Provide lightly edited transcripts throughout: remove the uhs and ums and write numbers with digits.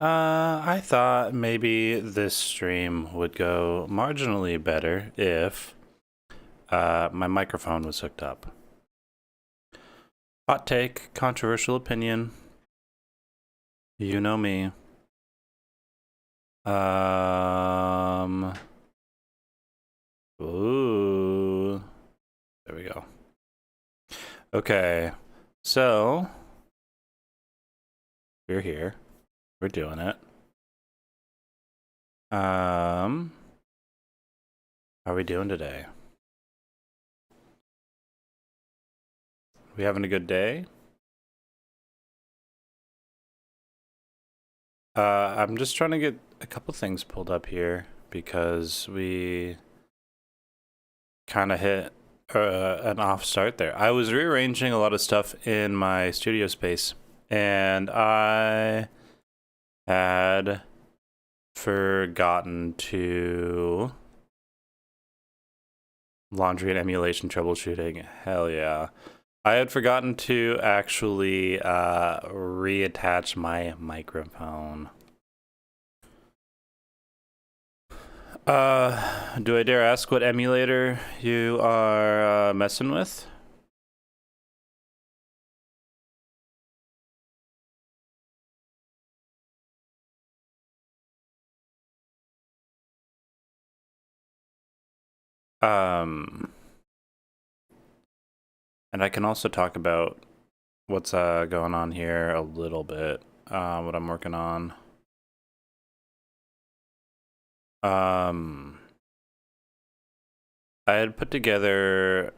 I thought maybe this stream would go marginally better if my microphone was hooked up. Hot take, controversial opinion. You know me. Ooh. There we go. Okay. So, we're here. We're doing it. How are we doing today? We having a good day? I'm just trying to get a couple things pulled up here because we kind of hit an off start there. I was rearranging a lot of stuff in my studio space, and I had forgotten to laundry and emulation troubleshooting. Hell yeah. I had forgotten to actually reattach my microphone. Do I dare ask what emulator you are messing with? And I can also talk about what's going on here a little bit, what I'm working on. I had put together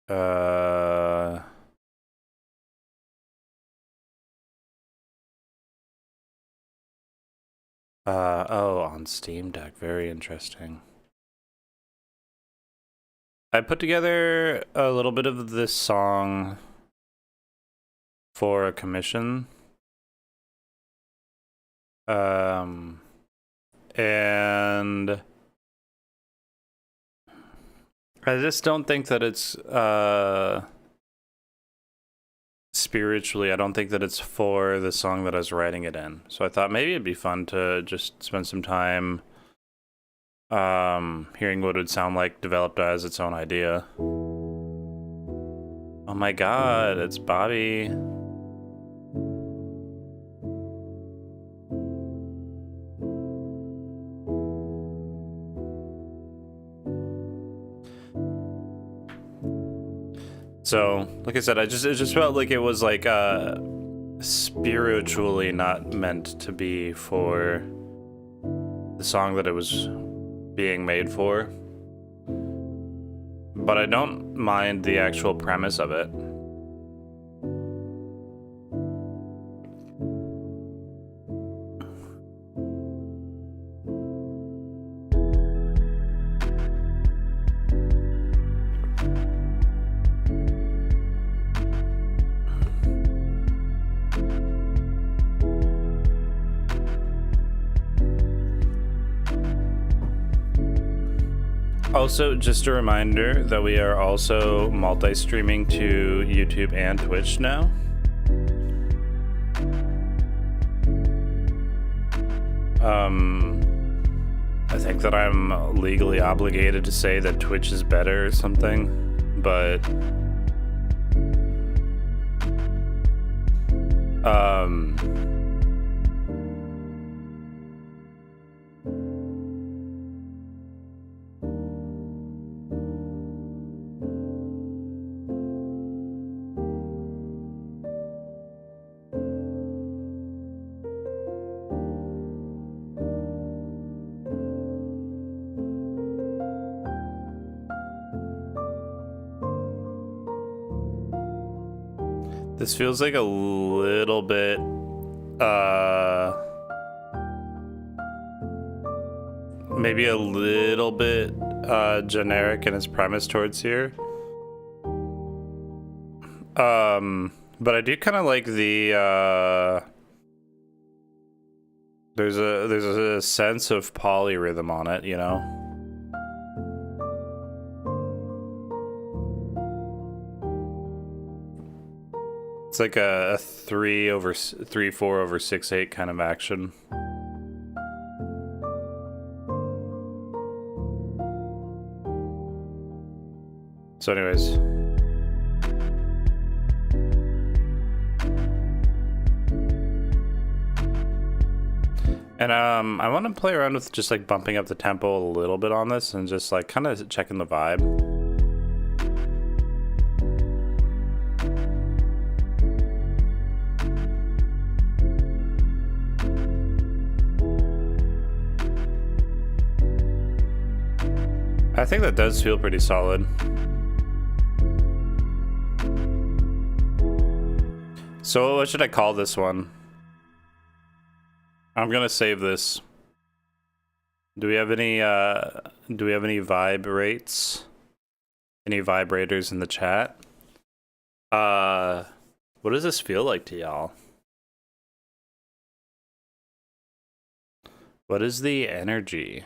oh, on Steam Deck, very interesting. I put together a little bit of this song for a commission. And I just don't think that it's spiritually, I don't think that it's for the song that I was writing it in. So I thought maybe it'd be fun to just spend some time hearing what it would sound like developed as its own idea. Oh my god, it's Bobby. So, like I said, it just felt like it was like spiritually not meant to be for the song that it was being made for. But I don't mind the actual premise of it. Also, just a reminder that we are also multi-streaming to YouTube and Twitch now. I think that I'm legally obligated to say that Twitch is better or something, but this feels like a little bit, maybe a little bit, generic in its premise towards here. But I do kind of like the, there's a sense of polyrhythm on it, you know? It's like a 3/4/6/8 kind of action. So anyways. And I want to play around with just like bumping up the tempo a little bit on this and just like kind of checking the vibe. I think that does feel pretty solid. So what should I call this one? I'm gonna save this. Do we have any vibe rates? Any vibrators in the chat? What does this feel like to y'all? What is the energy?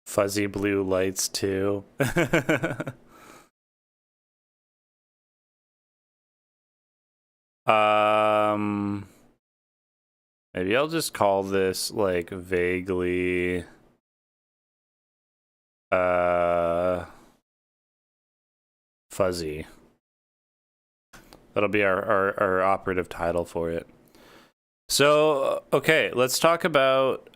Fuzzy blue lights too. Maybe I'll just call this like vaguely fuzzy. That'll be our operative title for it. So okay, let's talk about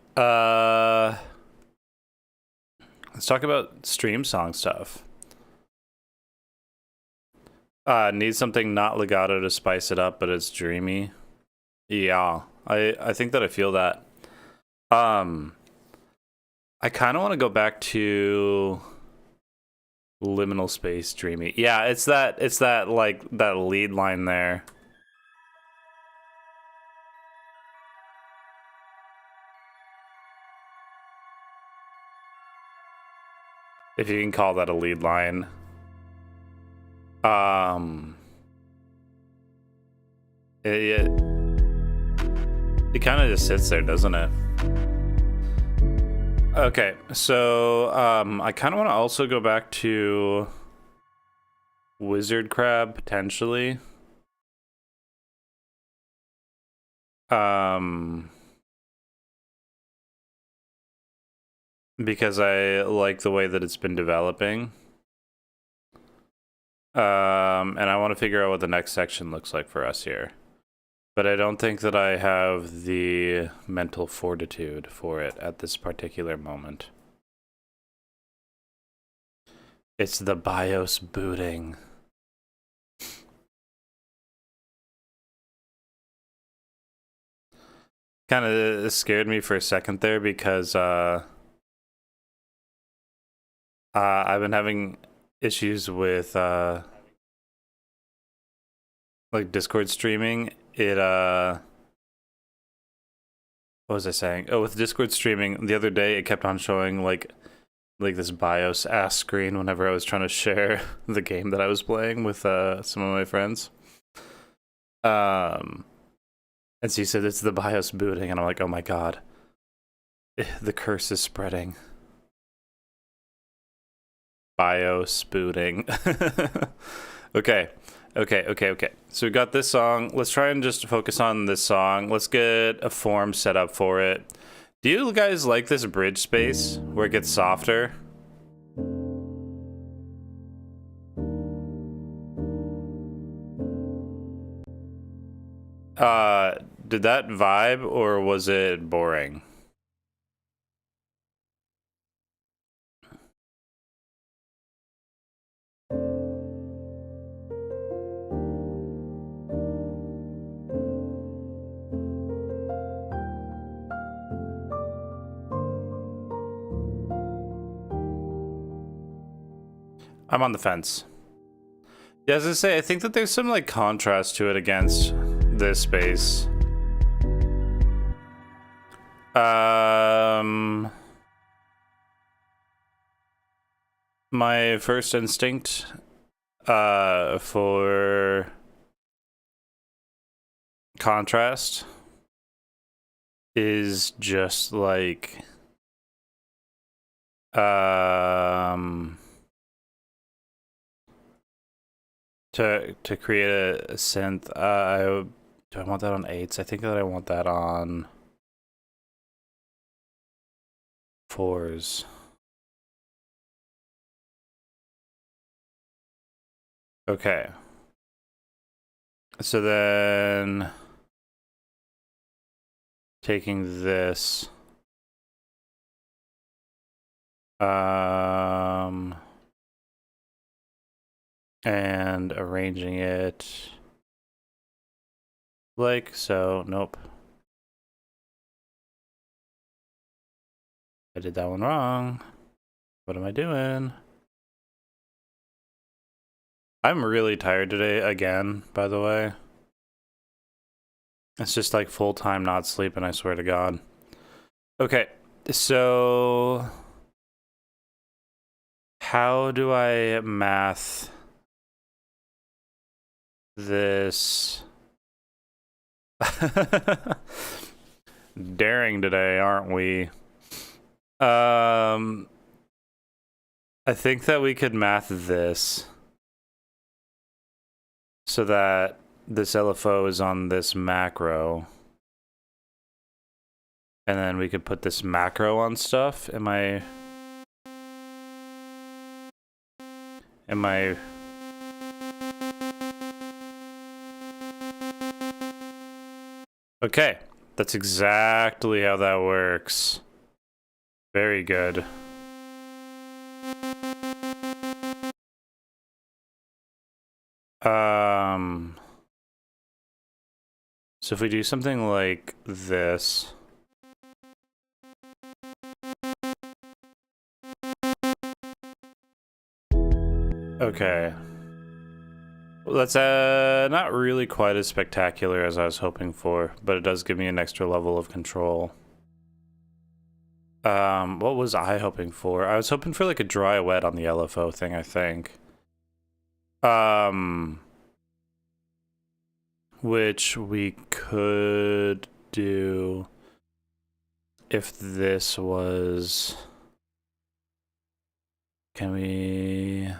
stream song stuff. Need something not legato to spice it up, but it's dreamy. Yeah, I think that I feel that. I kind of want to go back to liminal space dreamy. Yeah, it's that like that lead line there. If you can call that a lead line. It kind of just sits there, doesn't it? Okay, so I kind of want to also go back to Wizard Crab potentially. Because I like the way that it's been developing. And I want to figure out what the next section looks like for us here. But I don't think that I have the mental fortitude for it at this particular moment. It's the BIOS booting. Kind of scared me for a second there because I've been having issues with like Discord streaming. What was I saying? Oh, with Discord streaming the other day, it kept on showing like this BIOS ass screen whenever I was trying to share the game that I was playing with some of my friends. And so he said it's the BIOS booting, and I'm like, oh my god, the curse is spreading. BIOS booting. Okay. So we got this song. Let's try and just focus on this song. Let's get a form set up for it. Do you guys like this bridge space where it gets softer? Did that vibe or was it boring? I'm on the fence. Yeah, as I say, I think that there's some like contrast to it against this space. My first instinct for contrast is just like to create a synth. Do I want that on 8s? I think that I want that on 4s. Okay. So then taking this and arranging it like so. Nope. I did that one wrong. What am I doing? I'm really tired today again, by the way. It's just like full-time not sleeping, I swear to God. Okay, so how do I math this? Daring today, aren't we? I think that we could math this so that this LFO is on this macro. And then we could put this macro on stuff. Am I... Okay, that's exactly how that works. Very good. So if we do something like this. Okay. Well, that's not really quite as spectacular as I was hoping for, but it does give me an extra level of control. What was I hoping for? I was hoping for like a dry wet on the LFO thing, I think. Which we could do if this was... Can we...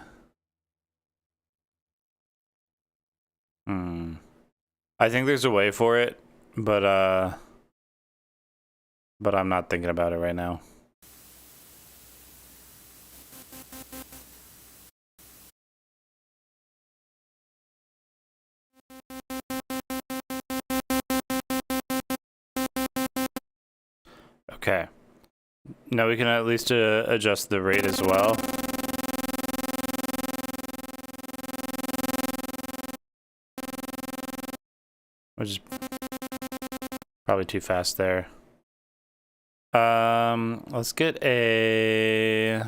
I think there's a way for it, but I'm not thinking about it right now. Okay. Now we can at least adjust the rate as well. Which is probably too fast there. Let's get a...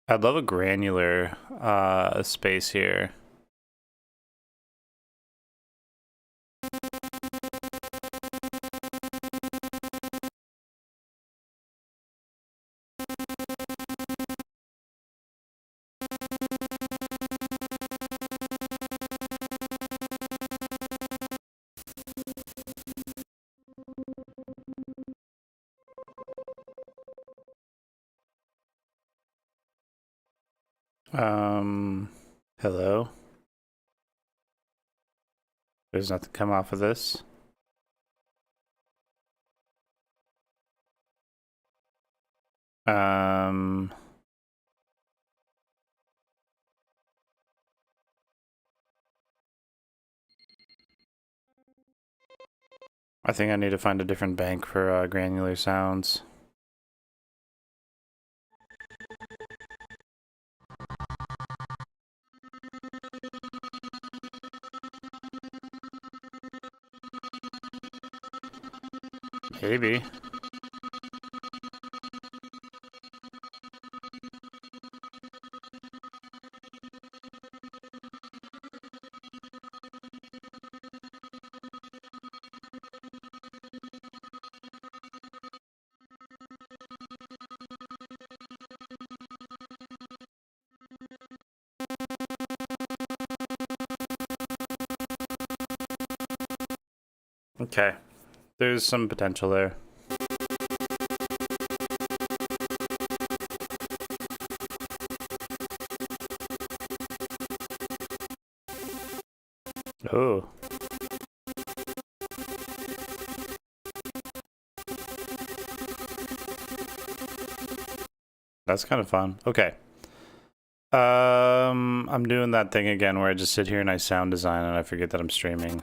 I'd love a granular space here. Hello? There's nothing come off of this. I think I need to find a different bank for granular sounds. Maybe. Okay, there's some potential there. Oh. That's kind of fun. Okay. I'm doing that thing again where I just sit here and I sound design and I forget that I'm streaming.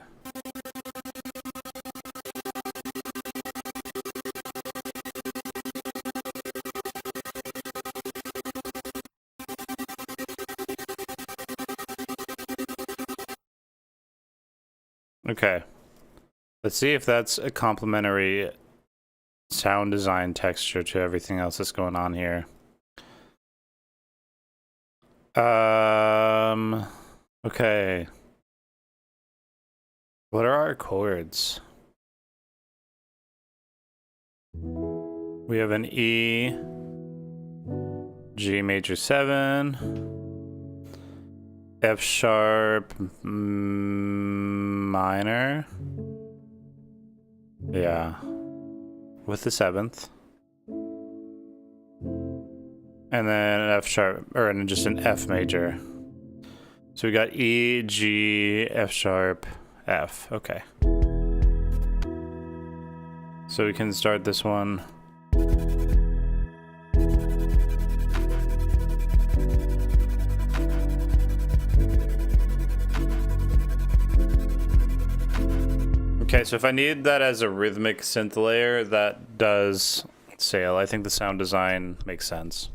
Okay. Let's see if that's a complementary sound design texture to everything else that's going on here. Okay. What are our chords? We have an E, G major 7, F sharp minor. Yeah. With the 7th. And then an F sharp, or just an F major. So we got E, G, F sharp, F. Okay. So we can start this one. Okay, so if I need that as a rhythmic synth layer, that does sail. I think the sound design makes sense.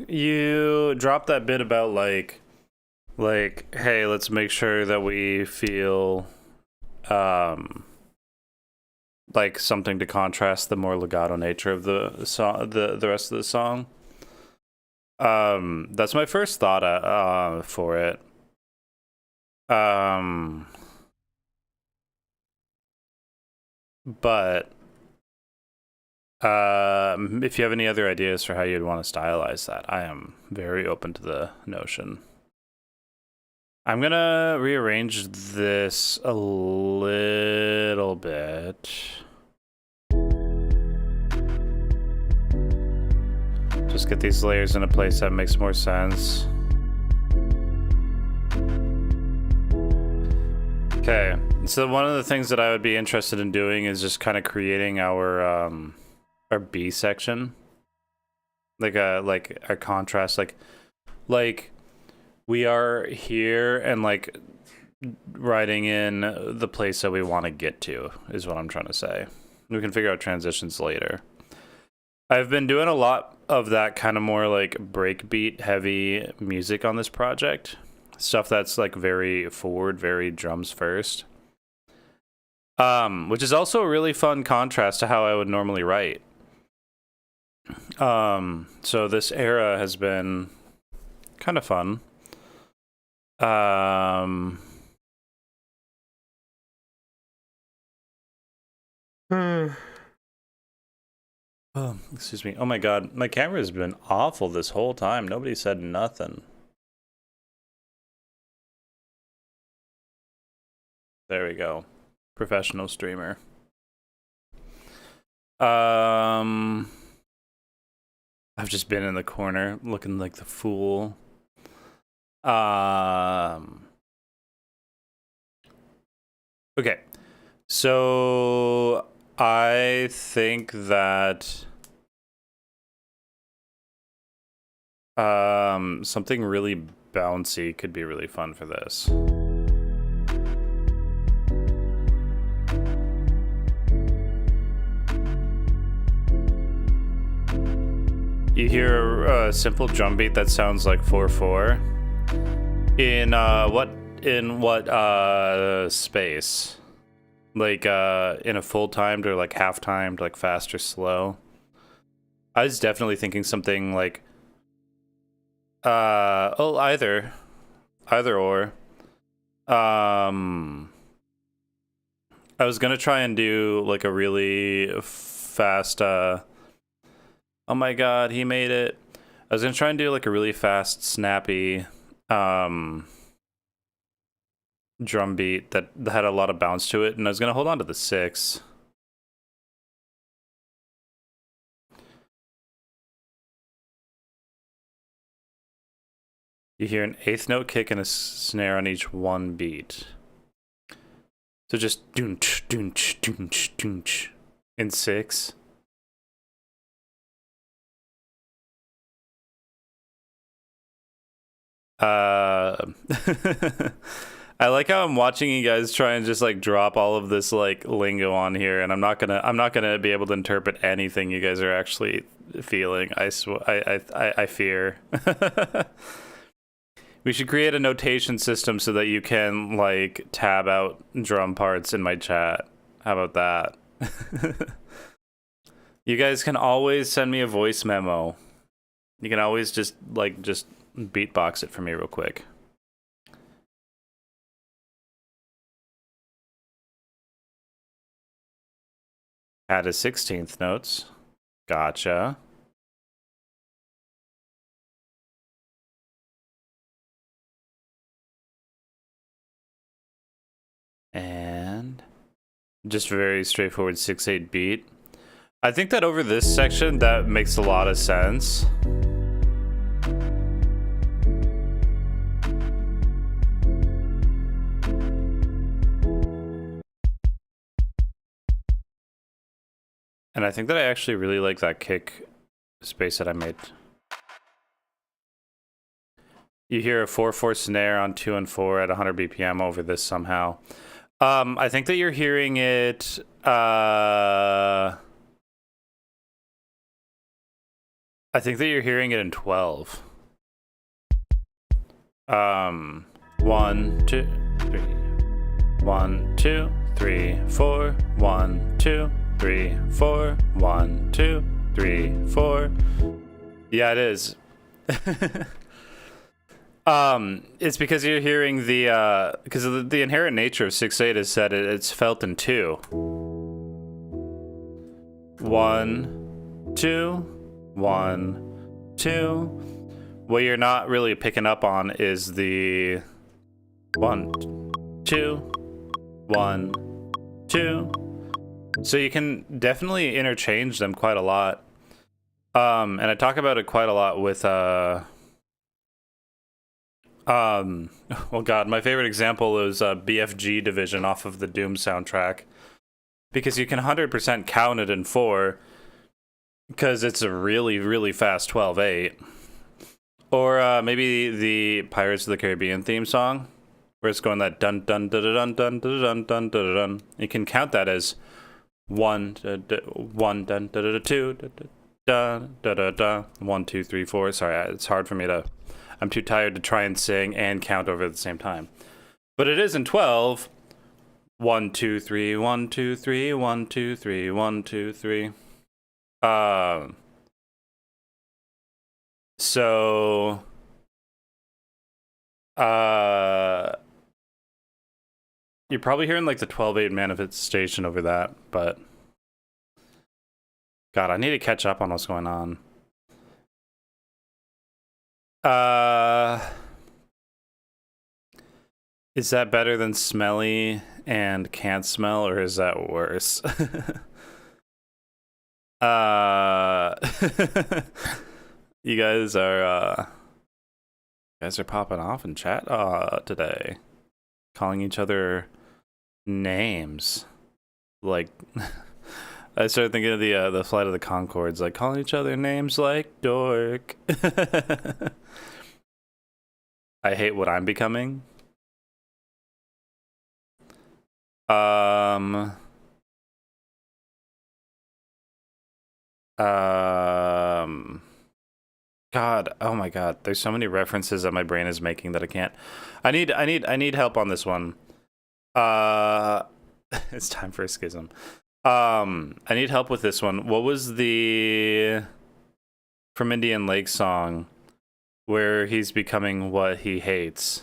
You dropped that bit about like, hey, let's make sure that we feel, like something to contrast the more legato nature of the song, the rest of the song. That's my first thought, for it. But if you have any other ideas for how you'd want to stylize that, I am very open to the notion. I'm gonna rearrange this a little bit. Just get these layers in a place that makes more sense. Okay, so one of the things that I would be interested in doing is just kind of creating our B section, like a contrast, like we are here and like writing in the place that we want to get to is what I'm trying to say. We can figure out transitions later. I've been doing a lot of that kind of more like breakbeat heavy music on this project. Stuff that's like very forward, very drums first. Which is also a really fun contrast to how I would normally write. So this era has been kind of fun. Oh, excuse me. Oh my god, my camera's been awful this whole time. Nobody said nothing. There we go. Professional streamer. I've just been in the corner looking like the fool. Okay. So I think that something really bouncy could be really fun for this. You hear a simple drum beat that sounds like 4/4. In what space? Like in a full timed or like half timed, like fast or slow? I was definitely thinking something like either or. I was gonna try and do like a really fast oh my god, he made it. I was gonna try and do like a really fast, snappy drum beat that had a lot of bounce to it, and I was gonna hold on to the 6. You hear an 8th note kick and a snare on each one beat. So just doonch, doonch, doonch, doonch in 6. Uh, I like how I'm watching you guys try and just like drop all of this like lingo on here, and I'm not gonna be able to interpret anything you guys are actually feeling. I fear. We should create a notation system so that you can like tab out drum parts in my chat. How about that? You guys can always send me a voice memo. You can always just beatbox it for me real quick. Add a 16th notes. Gotcha. And just very straightforward 6/8 beat. I think that over this section, that makes a lot of sense. And I think that I actually really like that kick space that I made. You hear a 4/4 snare on 2 and 4 at 100 BPM over this somehow. I think that you're hearing it. I think that you're hearing it in 12. 1, 2, 3. 1, 2, 3, 4. 1, 2, 3, 4. 1, 2, 3, 4. Yeah, it is. It's because you're hearing the because of the inherent nature of 6/8 is that it's felt in 2. 1, 2, 1, 2. What you're not really picking up on is the 1, 2, 1, 2. So you can definitely interchange them quite a lot. And I talk about it quite a lot with well, God, my favorite example is BFG Division off of the Doom soundtrack, because you can 100% count it in 4 because it's a really, really fast 12/8. Or maybe the Pirates of the Caribbean theme song, where it's going that dun dun dun dun dun dun dun dun dun dun. You can count that as 1 dun dun dun 2 dun dun dun 1 2 3 4. Sorry, it's hard for me to. I'm too tired to try and sing and count over at the same time. But it is in 12. 1 2 3 1 2 3 1 2 3 1 2 3. So you're probably hearing like the 12/8 manifestation over that, but God, I need to catch up on what's going on. Is that better than smelly and can't smell, or is that worse? You guys are popping off in chat today, calling each other names. Like, I started thinking of the Flight of the Conchords, like calling each other names like dork. I hate what I'm becoming. God, oh my God, there's so many references that my brain is making that I can't. I need help on this one. It's time for a schism. I need help with this one. What was the From Indian Lake song where he's becoming what he hates?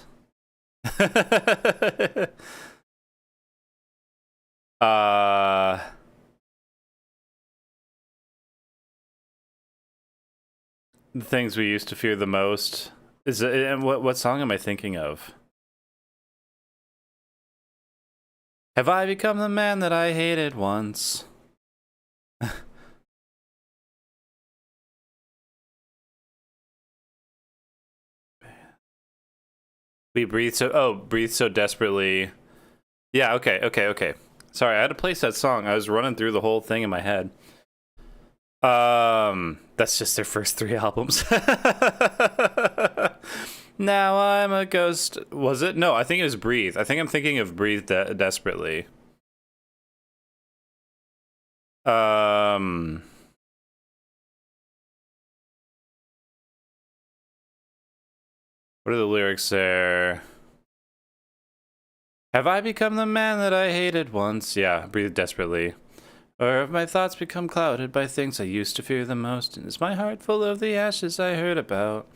The things we used to fear the most is what song am I thinking of? Have I become the man that I hated once? We breathe so desperately. Yeah, okay. Sorry, I had to place that song. I was running through the whole thing in my head. That's just their first 3 albums. Now I'm a ghost. Was it? No, I think it was Breathe. I think I'm thinking of Breathe Desperately. Um... What are the lyrics there? Have I become the man that I hated once? Yeah, Breathe Desperately. Or have my thoughts become clouded by things I used to fear the most? And is my heart full of the ashes I heard about?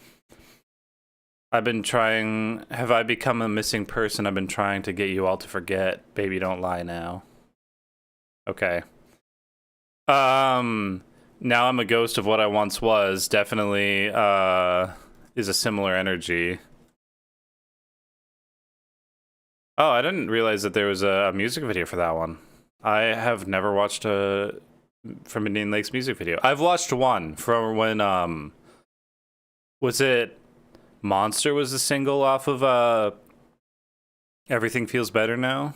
I've been trying... Have I become a missing person? I've been trying to get you all to forget. Baby, don't lie now. Okay. Now I'm a ghost of what I once was. Definitely, is a similar energy. Oh, I didn't realize that there was a music video for that one. I have never watched a From Indian Lakes music video. I've watched one from when, was it Monster was the single off of, Everything Feels Better Now?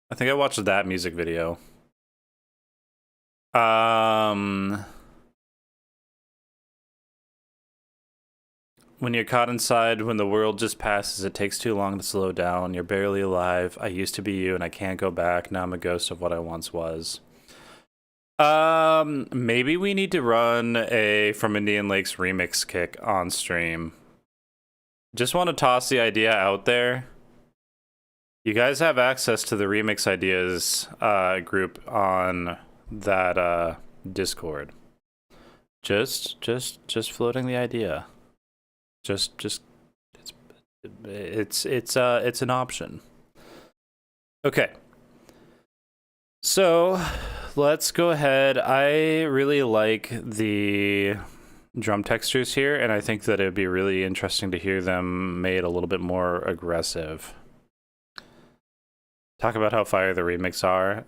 I think I watched that music video. When you're caught inside, when the world just passes, it takes too long to slow down. You're barely alive. I used to be you and I can't go back. Now I'm a ghost of what I once was. Maybe we need to run a From Indian Lakes remix kick on stream. Just want to toss the idea out there. You guys have access to the remix ideas group on that Discord. Just floating the idea. It's an option. Okay. So let's go ahead. I really like the drum textures here, and I think that it would be really interesting to hear them made a little bit more aggressive. Talk about how fire the remix are.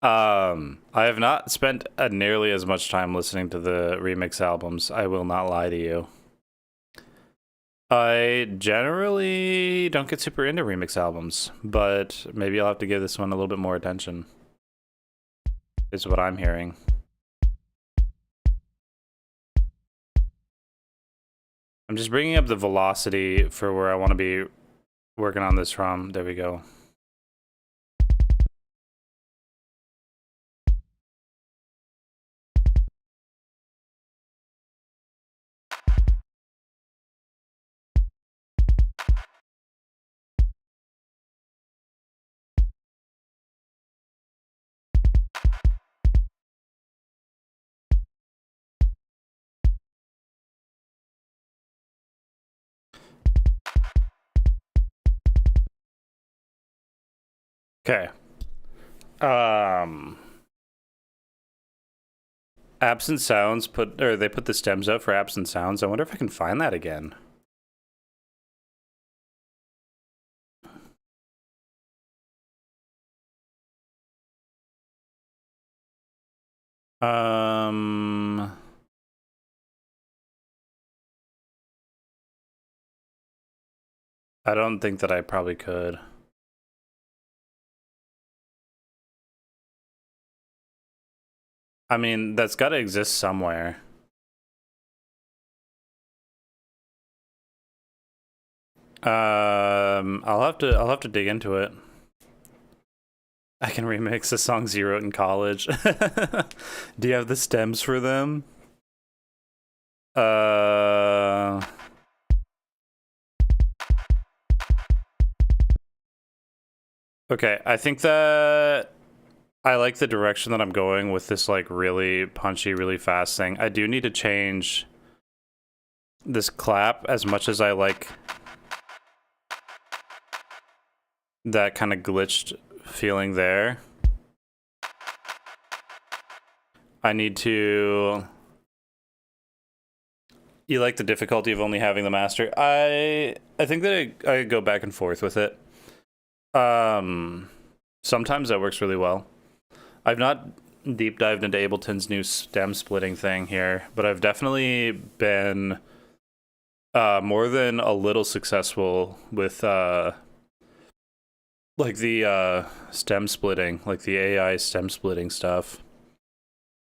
I have not spent nearly as much time listening to the remix albums. I will not lie to you. I generally don't get super into remix albums, but maybe I'll have to give this one a little bit more attention. Is what I'm hearing. I'm just bringing up the velocity for where I want to be working on this from. There we go. Okay. Absent Sounds they put the stems out for Absent Sounds. I wonder if I can find that again. I don't think that I probably could. I mean, that's got to exist somewhere. I'll have to dig into it. I can remix a songs you wrote in college. Do you have the stems for them? Okay, I think that I like the direction that I'm going with this, like, really punchy, really fast thing. I do need to change this clap as much as I like that kind of glitched feeling there. I need to... You like the difficulty of only having the master? I think that I go back and forth with it. Sometimes that works really well. I've not deep dived into Ableton's new stem splitting thing here, but I've definitely been more than a little successful with like the stem splitting, like the AI stem splitting stuff.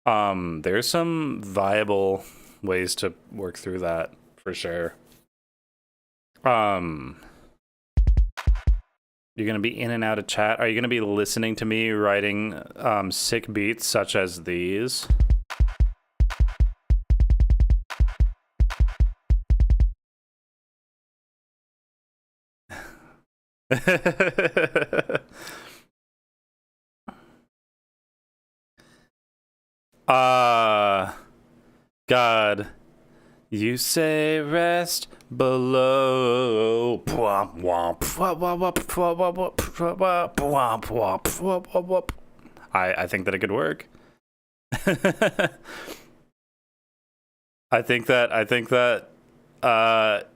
There's some viable ways to work through that for sure. You're gonna be in and out of chat. Are you gonna be listening to me writing sick beats such as these? God, you say rest below. I think that it could work. I think that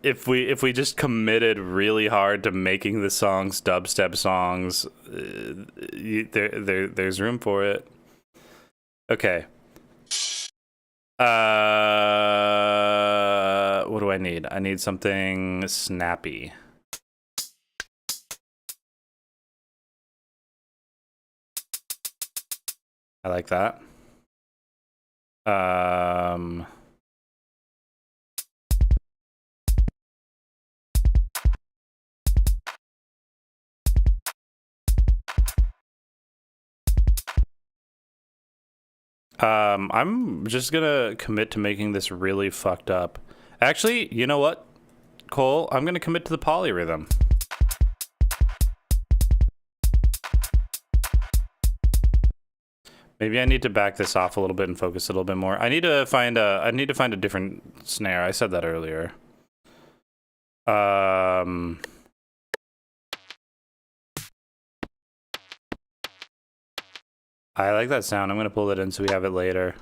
if we just committed really hard to making the songs dubstep songs, there's room for it. Okay. What do I need? I need something snappy. I like that. I'm just gonna commit to making this really fucked up. Actually, you know what, Cole? I'm gonna commit to the polyrhythm. Maybe I need to back this off a little bit and focus a little bit more. I need to find a different snare. I said that earlier. I like that sound. I'm gonna pull it in so we have it later.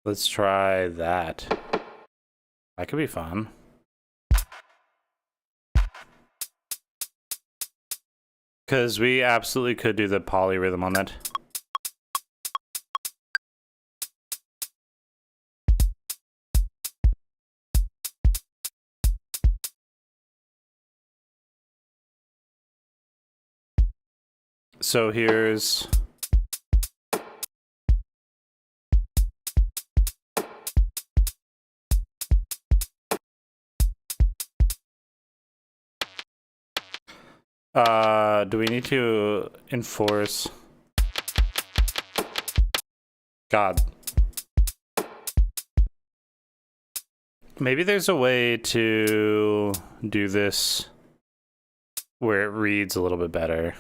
Let's try that. That could be fun. Because we absolutely could do the polyrhythm on that. So here's... do we need to enforce... God. Maybe there's a way to do this where it reads a little bit better.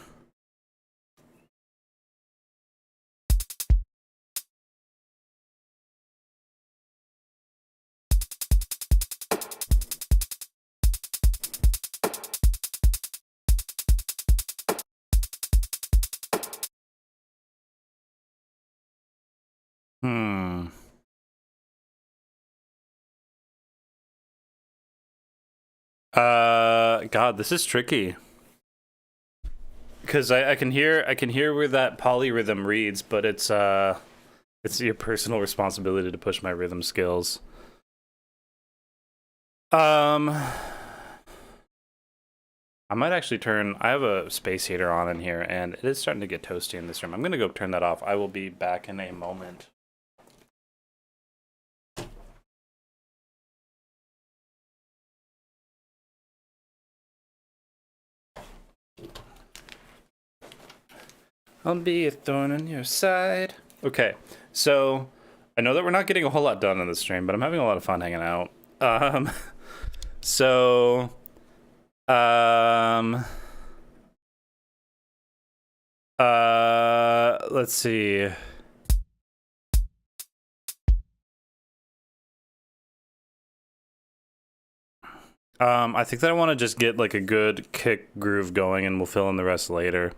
God, this is tricky. Because I can hear where that polyrhythm reads, but it's your personal responsibility to push my rhythm skills. I might actually turn... I have a space heater on in here, and it is starting to get toasty in this room. I'm gonna go turn that off. I will be back in a moment. I'll be a thorn in your side. Okay, so I know that we're not getting a whole lot done on this stream, but I'm having a lot of fun hanging out. Let's see. I think that I want to just get like a good kick groove going, and we'll fill in the rest later.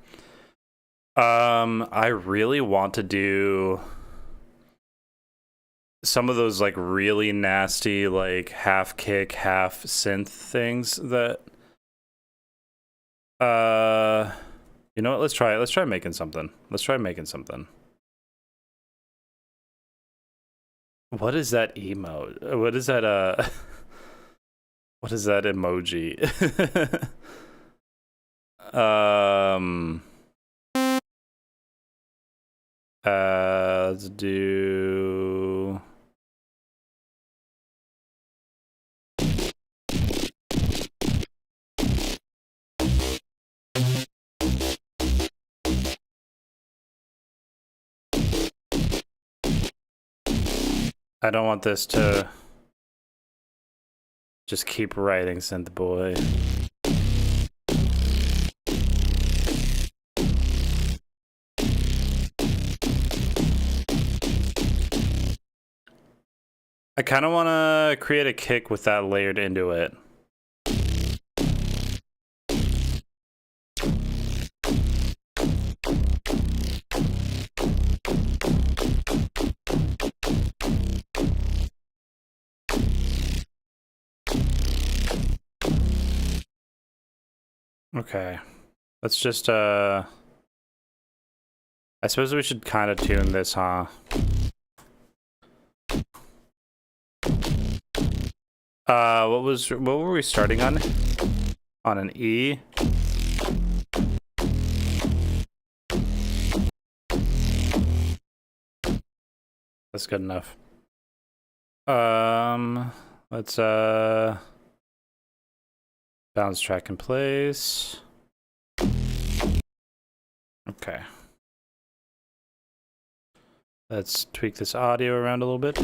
I really want to do some of those like really nasty like half kick, half synth things that you know what, let's try it. Let's try making something. Let's try making something. What is that emote? What is that what is that emoji? Let's do... I don't want this to just keep writing synth boy. I kind of want to create a kick with that layered into it. Okay, let's just I suppose we should kind of tune this, huh? What were we starting on? On an E? That's good enough. Let's bounce track in place. Okay. Let's tweak this audio around a little bit.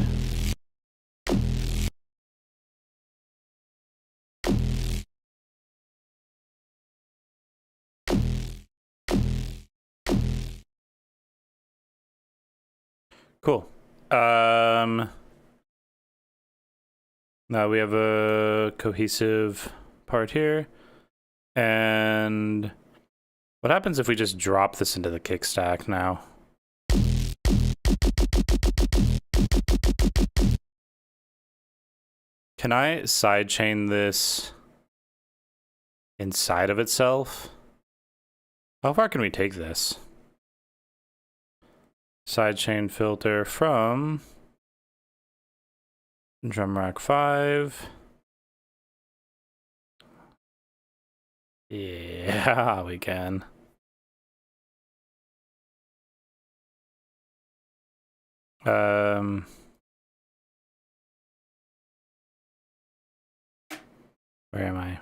Cool. Now we have a cohesive part here. And what happens if we just drop this into the kick stack now? Can I sidechain this inside of itself? How far can we take this? Sidechain filter from drum rack 5. Yeah, we can. Where am I?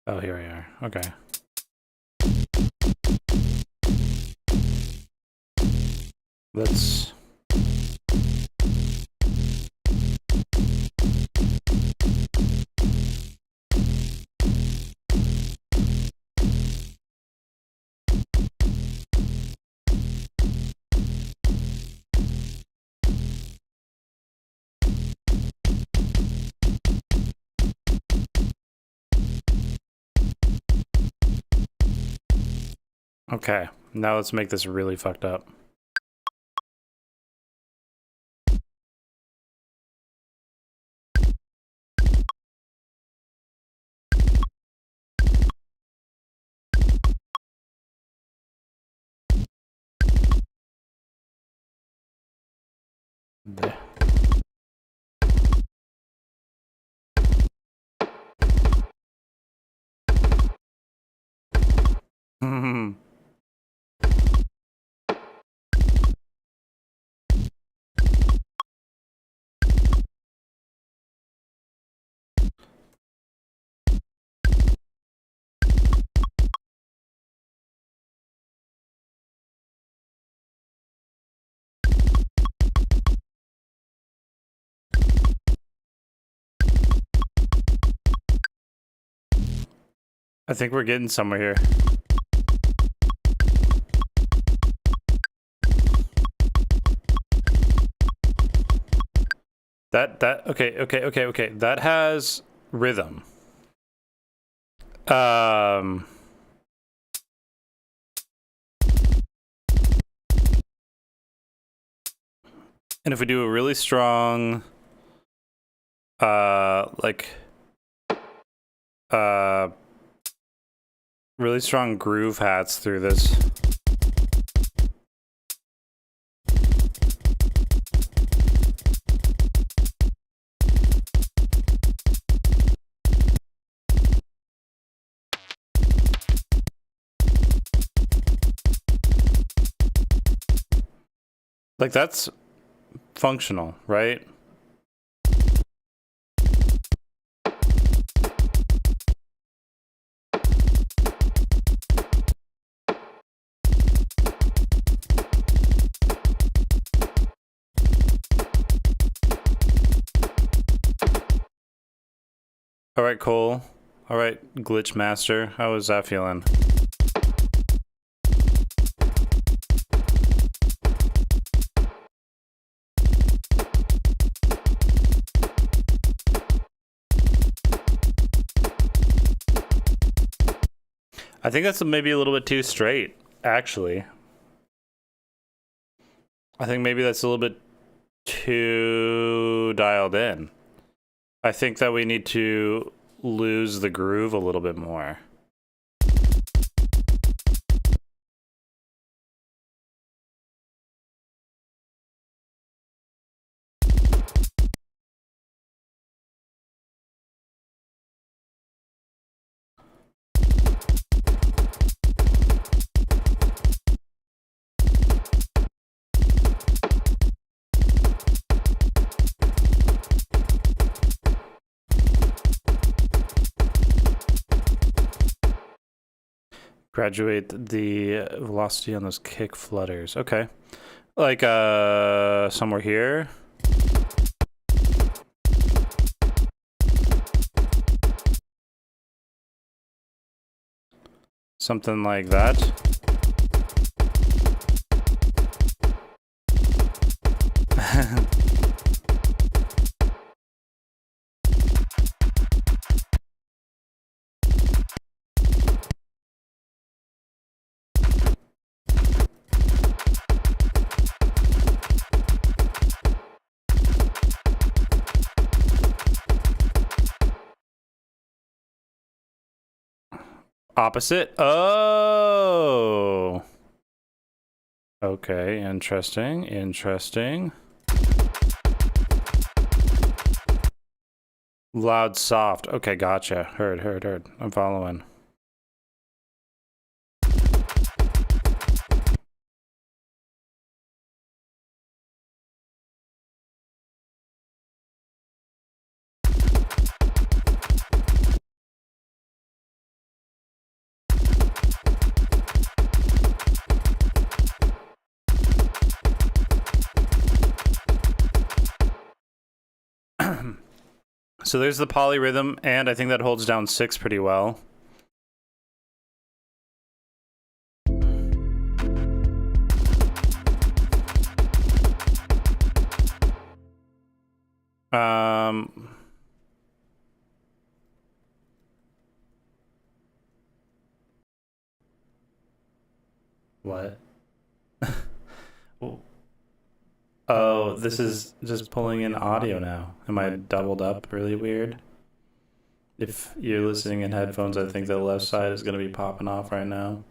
Oh, here we are. Okay. Let's... Okay, now let's make this really fucked up. There. I think we're getting somewhere here. Okay. That has rhythm. And if we do a really strong, really strong groove hats through this. Like, that's functional, right? All right, Cole. All right, Glitch Master. How is that feeling? I think that's maybe a little bit too straight, actually. I think maybe that's a little bit too dialed in. I think that we need to lose the groove a little bit more. Graduate the velocity on those kick flutters. Okay. Like, somewhere here. Something like that. Opposite? Oh. Okay, interesting, interesting. Loud, soft. Okay, gotcha. Heard. I'm following. So there's the polyrhythm, and I think that holds down 6 pretty well. What? Oh, this is just pulling in audio now. Am I doubled up really weird? If you're listening in headphones, I think the left side is going to be popping off right now.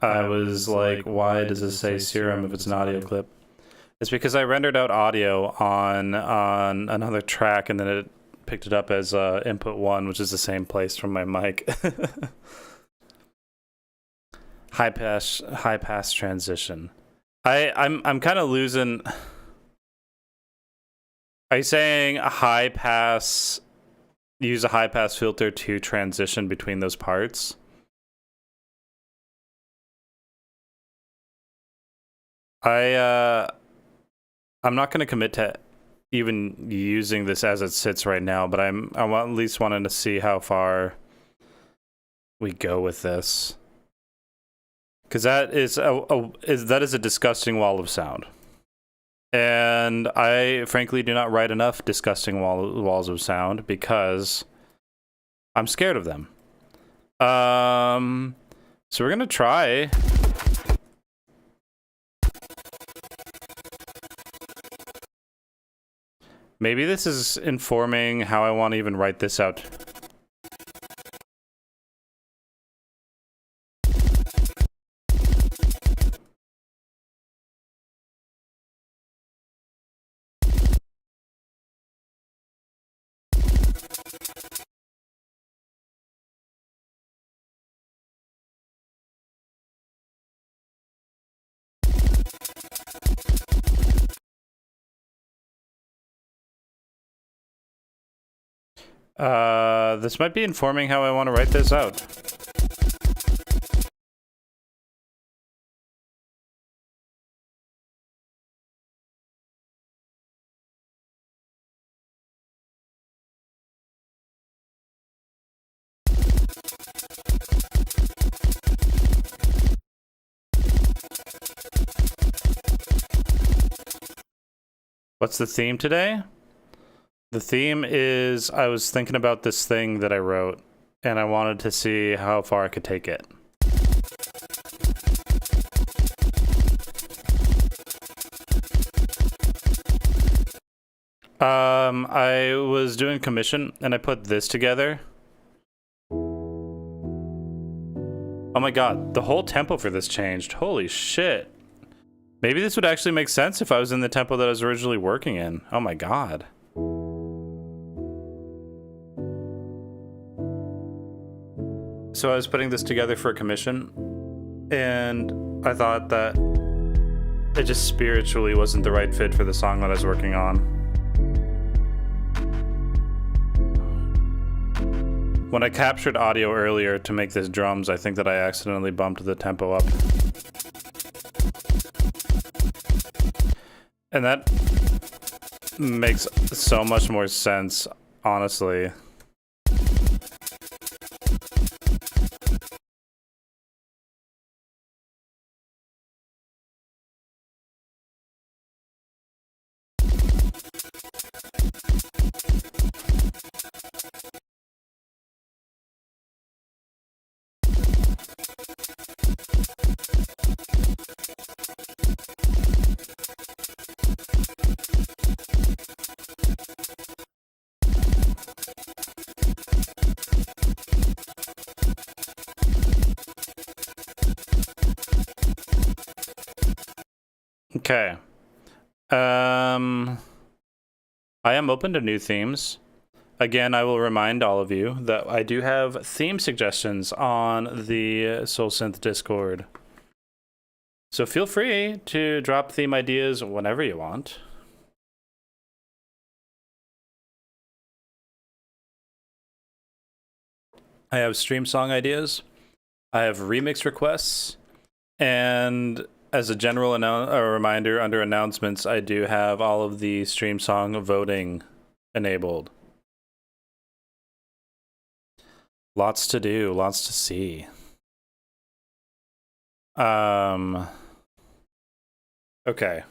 I was like, why does this say serum if it's an audio clip? It's because I rendered out audio on another track and then it picked it up as input 1, which is the same place from my mic. high pass transition. I'm kind of losing. Are you saying a high pass? Use a high pass filter to transition between those parts? I'm not going to commit to even using this as it sits right now, but I'm at least wanting to see how far we go with this, because that is a disgusting wall of sound, and I frankly do not write enough disgusting walls of sound because I'm scared of them. So we're gonna try. Maybe this is informing how I want to even write this out. This might be informing how I want to write this out. What's the theme today? The theme is I was thinking about this thing that I wrote, and I wanted to see how far I could take it. I was doing commission, and I put this together. Oh my god, the whole tempo for this changed. Holy shit. Maybe this would actually make sense if I was in the tempo that I was originally working in. Oh my god. So I was putting this together for a commission, and I thought that it just spiritually wasn't the right fit for the song that I was working on. When I captured audio earlier to make this drums, I think that I accidentally bumped the tempo up. And that makes so much more sense, honestly. Okay. I am open to new themes. Again, I will remind all of you that I do have theme suggestions on the Soul Synth Discord. So feel free to drop theme ideas whenever you want. I have stream song ideas. I have remix requests. And as a general reminder, under announcements, I do have all of the stream song voting enabled. Lots to do, lots to see. Okay.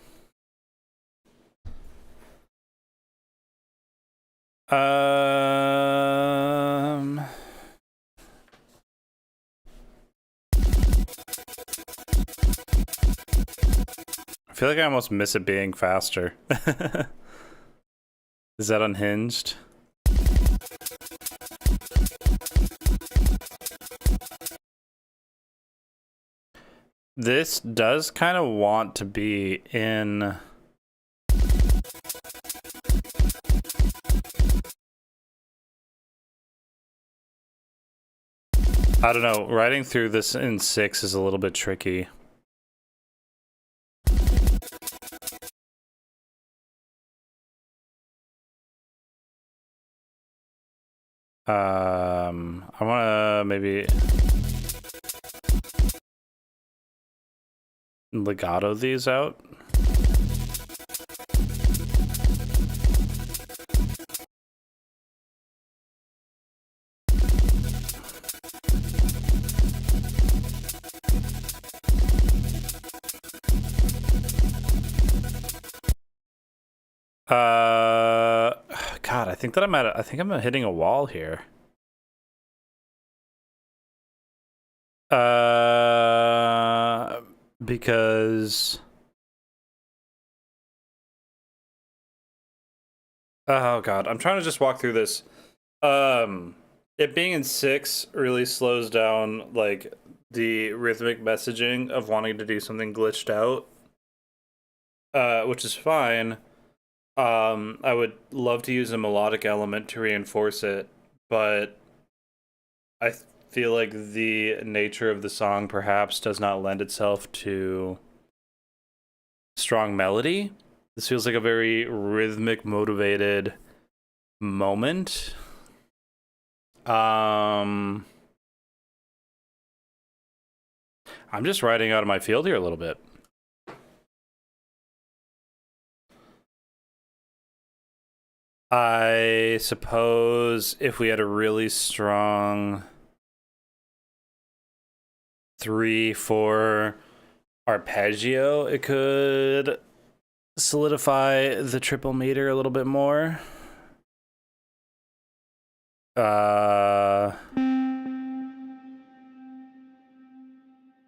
I feel like I almost miss it being faster. Is that unhinged? This does kind of want to be in... I don't know, writing through this in 6 is a little bit tricky. I wanna maybe legato these out. God, I think that I think I'm hitting a wall here. Because... Oh god, I'm trying to just walk through this. It being in 6 really slows down, like, the rhythmic messaging of wanting to do something glitched out. Which is fine. I would love to use a melodic element to reinforce it, but I feel like the nature of the song perhaps does not lend itself to strong melody. This feels like a very rhythmic motivated moment. I'm just riding out of my field here a little bit. I suppose if we had a really strong 3/4 arpeggio, it could solidify the triple meter a little bit more.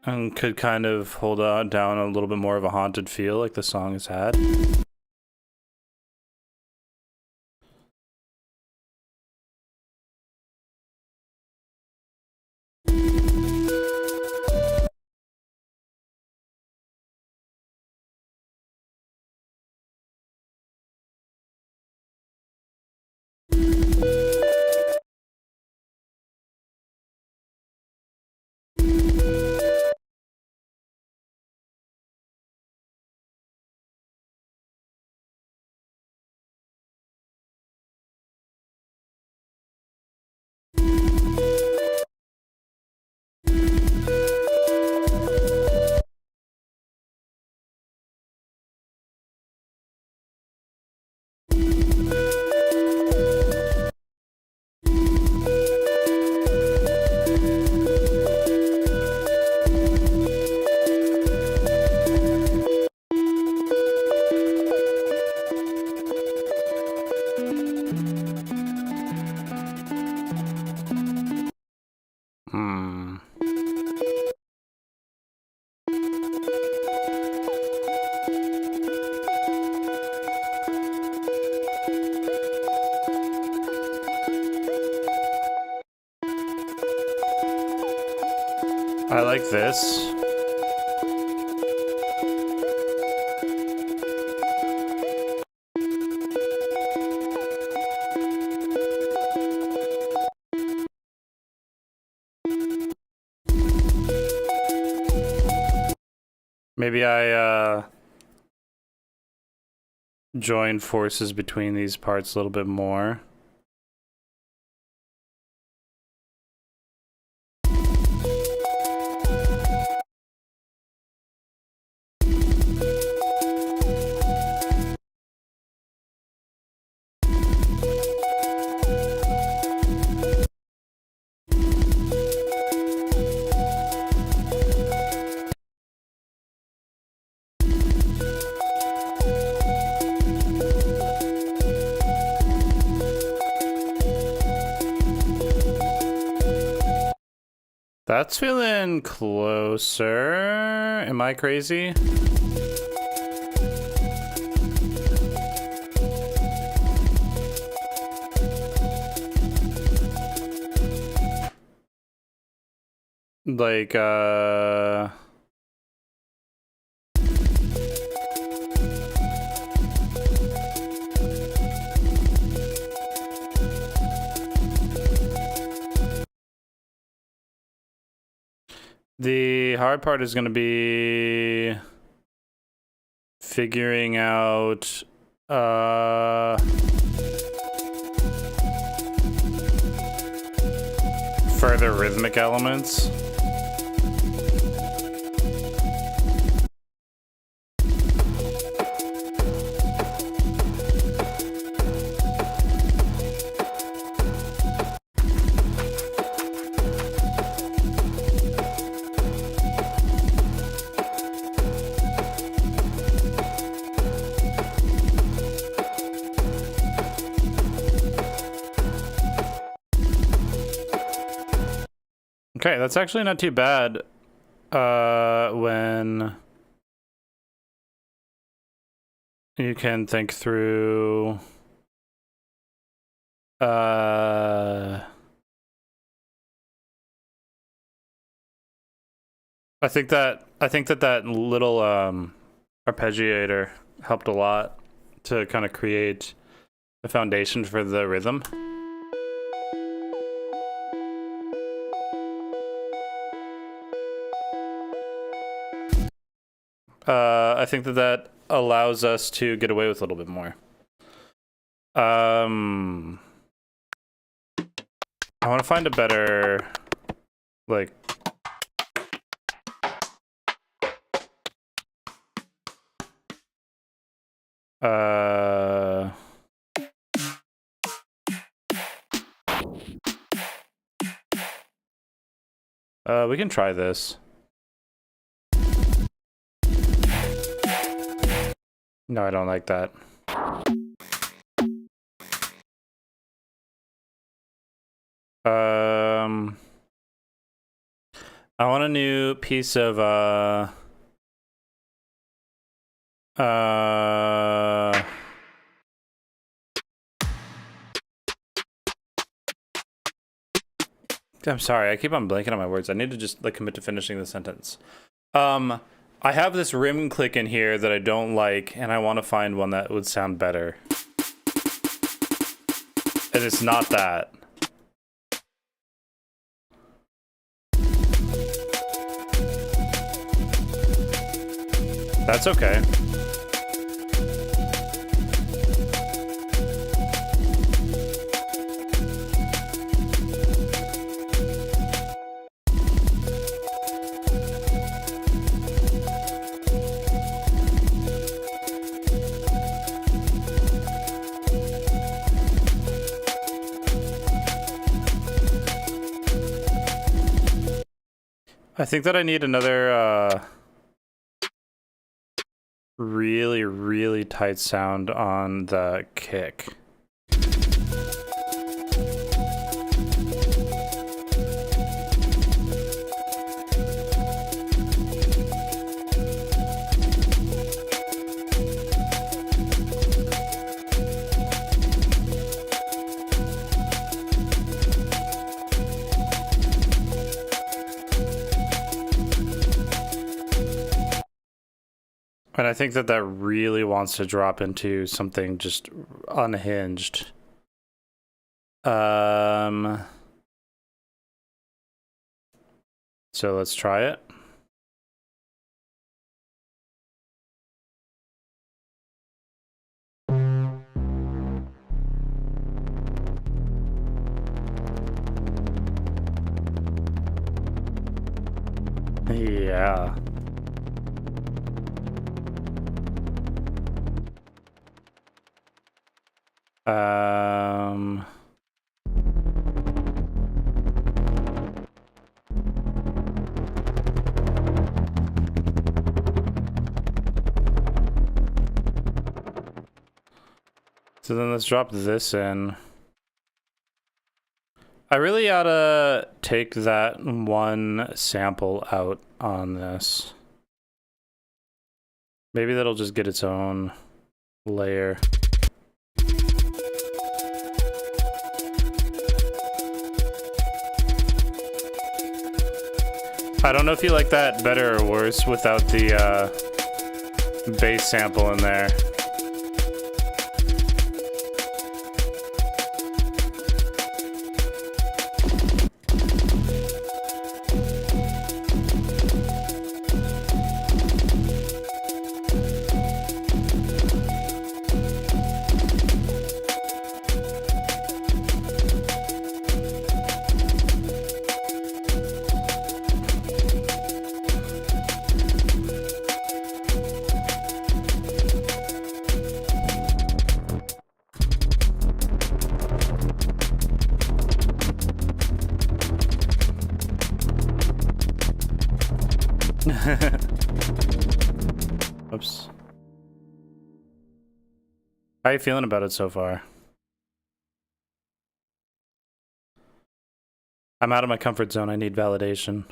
And could kind of hold on down a little bit more of a haunted feel like the song has had. I like this. Maybe I join forces between these parts a little bit more. That's feeling closer. Am I crazy? Like, the hard part is going to be figuring out further rhythmic elements. Okay, that's actually not too bad when you can think through I think that little arpeggiator helped a lot to kind of create a foundation for the rhythm. I think that allows us to get away with a little bit more. I want to find a better, like, we can try this. No, I don't like that. I want a new piece of I'm sorry, I keep on blanking on my words. I need to just like commit to finishing the sentence. I have this rim click in here that I don't like, and I want to find one that would sound better. And it's not that. That's okay. I think that I need another really, really tight sound on the kick. And I think that that really wants to drop into something just unhinged. So let's try it. Yeah. So then let's drop this in. I really ought to take that one sample out on this. Maybe that'll just get its own layer. I don't know if you like that better or worse without the bass sample in there. Oops. How are you feeling about it so far? I'm out of my comfort zone. I need validation.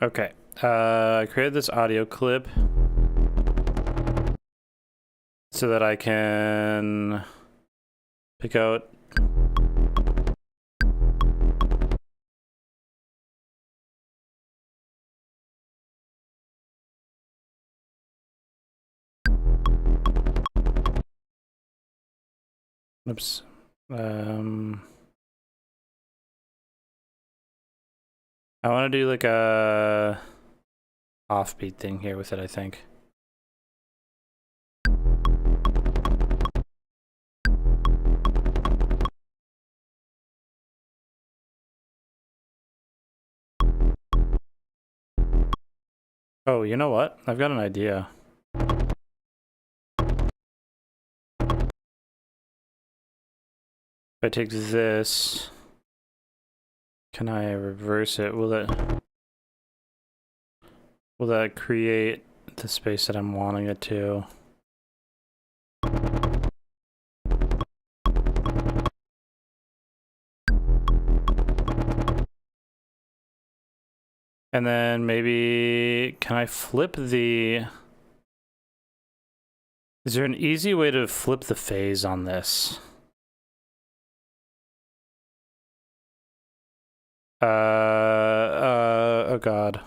Okay, I created this audio clip so that I can pick out oops. I want to do like a offbeat thing here with it, I think. Oh, you know what? I've got an idea. If I take this, can I reverse it? Will that create the space that I'm wanting it to? And then maybe, can I flip the... Is there an easy way to flip the phase on this? Oh god.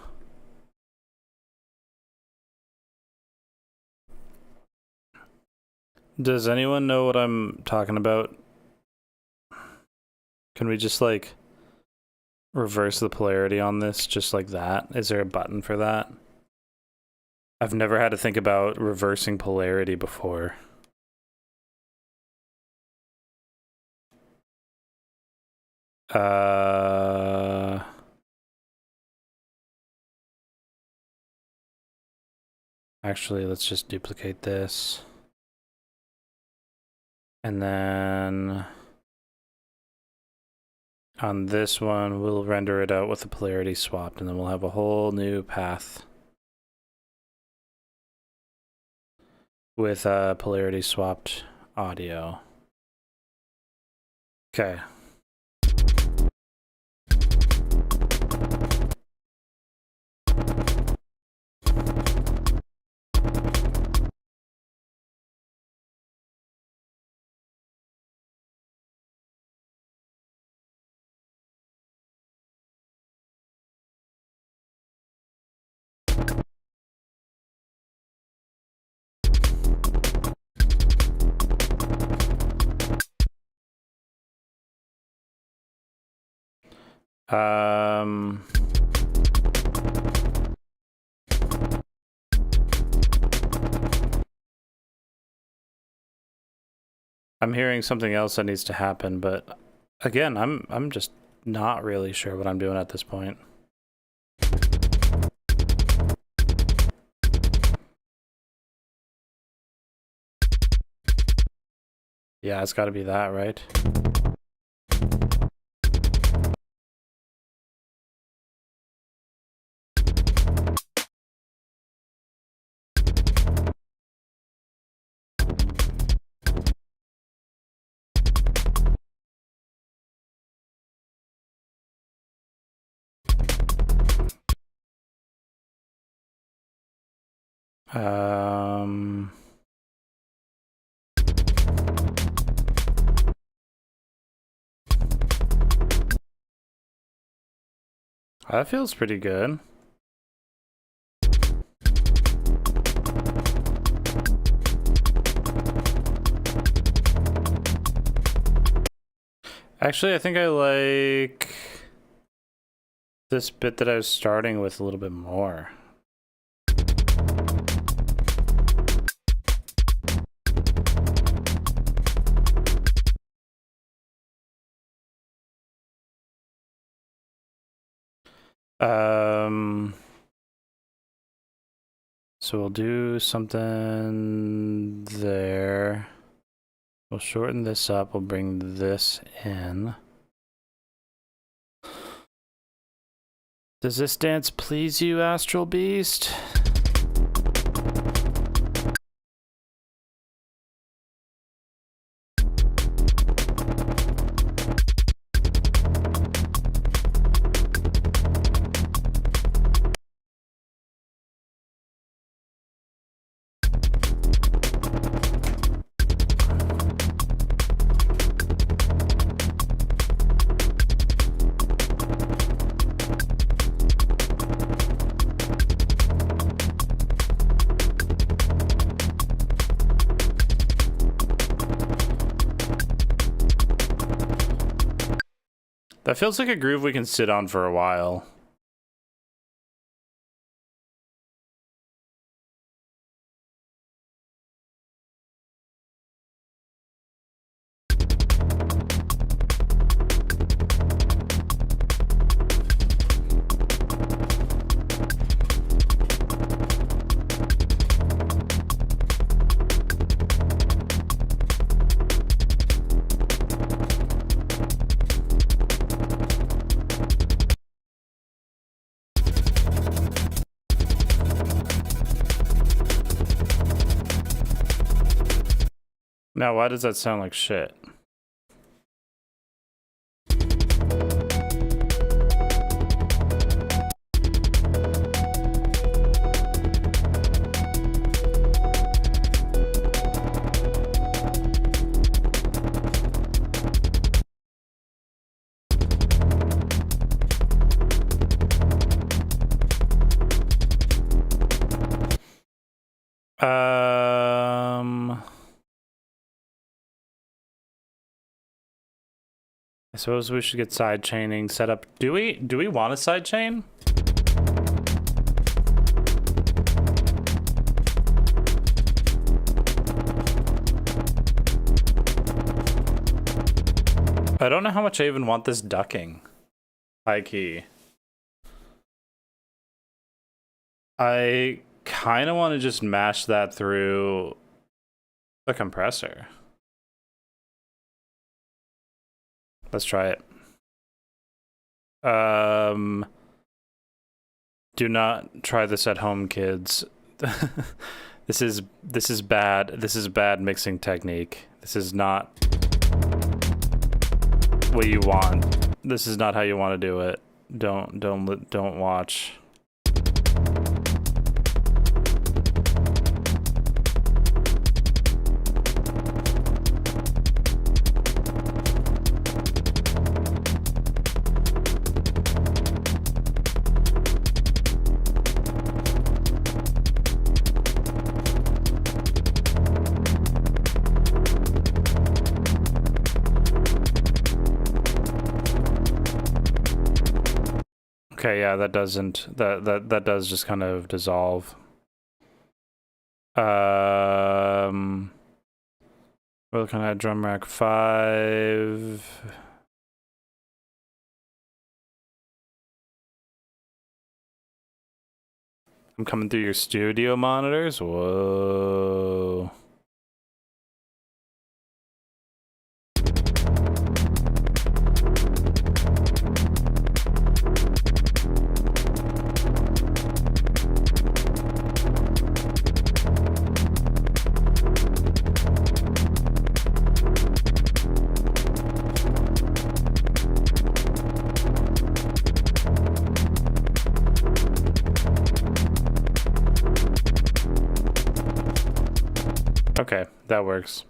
Does anyone know what I'm talking about? Can we just like reverse the polarity on this just like that? Is there a button for that? I've never had to think about reversing polarity before. Actually, let's just duplicate this. And then on this one, we'll render it out with the polarity swapped, and then we'll have a whole new path with polarity swapped audio. Okay. I'm hearing something else that needs to happen, but again, I'm just not really sure what I'm doing at this point. Yeah, it's got to be that, right? That feels pretty good. Actually, I think I like this bit that I was starting with a little bit more. So we'll do something there. We'll shorten this up. We'll bring this in. Does this dance please you, Astral Beast? That feels like a groove we can sit on for a while. Now, why does that sound like shit? I suppose we should get side chaining set up. Do we want a side chain? I don't know how much I even want this ducking. High key. I kind of want to just mash that through the compressor. Let's try it. Do not try this at home, kids. This is bad. This is bad mixing technique. This is not what you want. This is not how you want to do it. Don't watch. Okay, yeah, that doesn't that does just kind of dissolve. We're looking at drum rack 5. I'm coming through your studio monitors. Whoa. Okay, that works.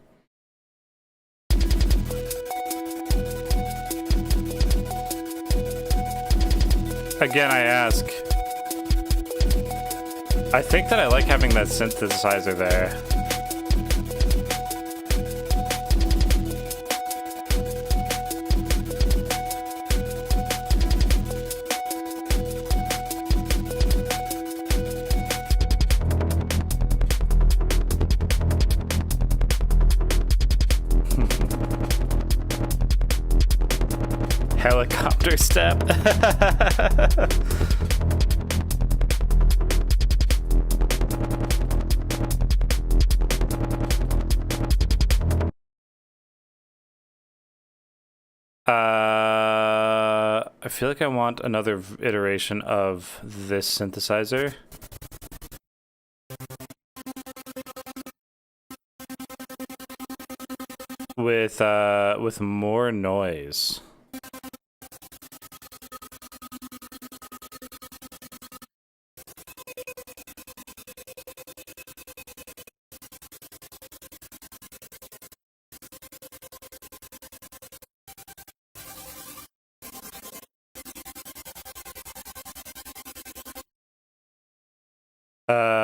Again, I ask. I think that I like having that synthesizer there. Helicopter step. I feel like I want another iteration of this synthesizer. With more noise.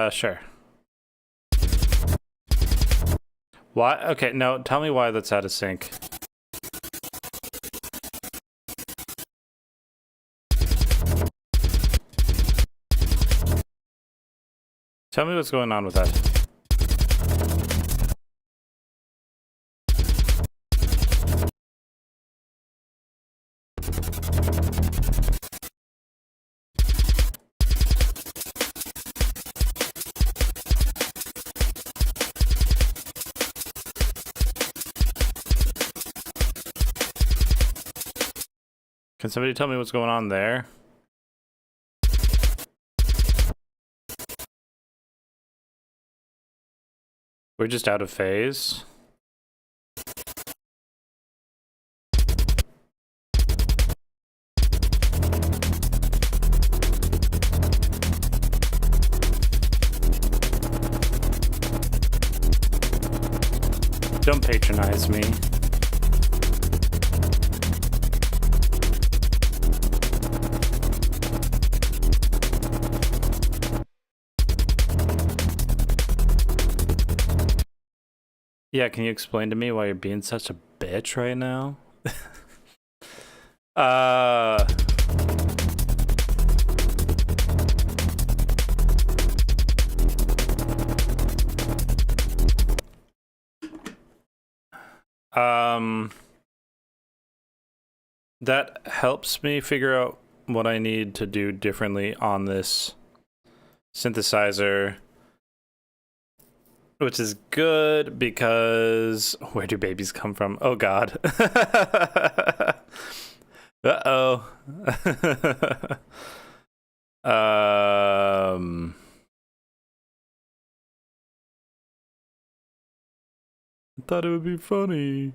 Sure. Why? Okay, no, tell me why that's out of sync. Tell me what's going on with that. Can somebody tell me what's going on there? We're just out of phase. Don't patronize me. Yeah, can you explain to me why you're being such a bitch right now? That helps me figure out what I need to do differently on this synthesizer, which is good because where do babies come from? Oh God. Uh-oh. I thought it would be funny.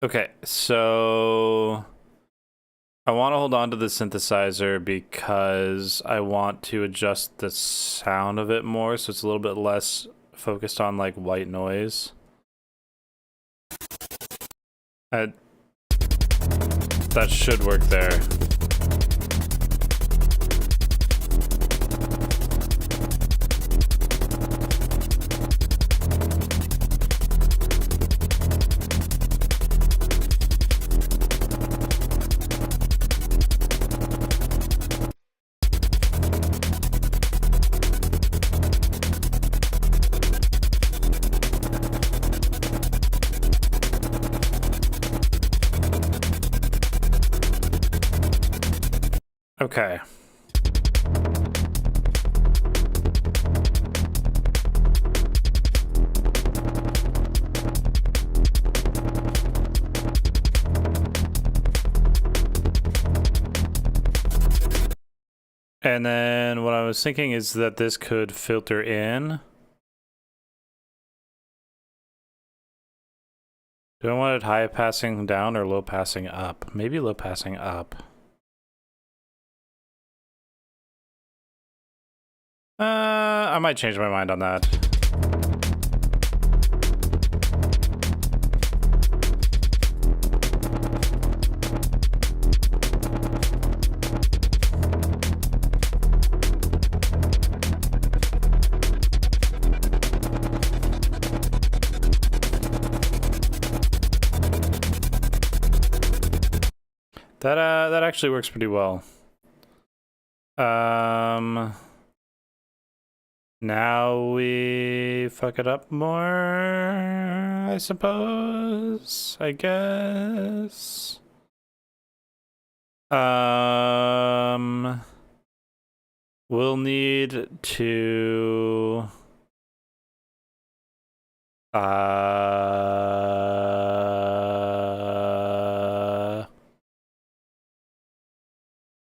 Okay, so I want to hold on to the synthesizer because I want to adjust the sound of it more so it's a little bit less focused on like white noise. That should work there. Okay. And then what I was thinking is that this could filter in. Do I want it high passing down or low passing up? Maybe low passing up. I might change my mind on that. That actually works pretty well. Now we fuck it up more, I suppose, I guess. We'll need to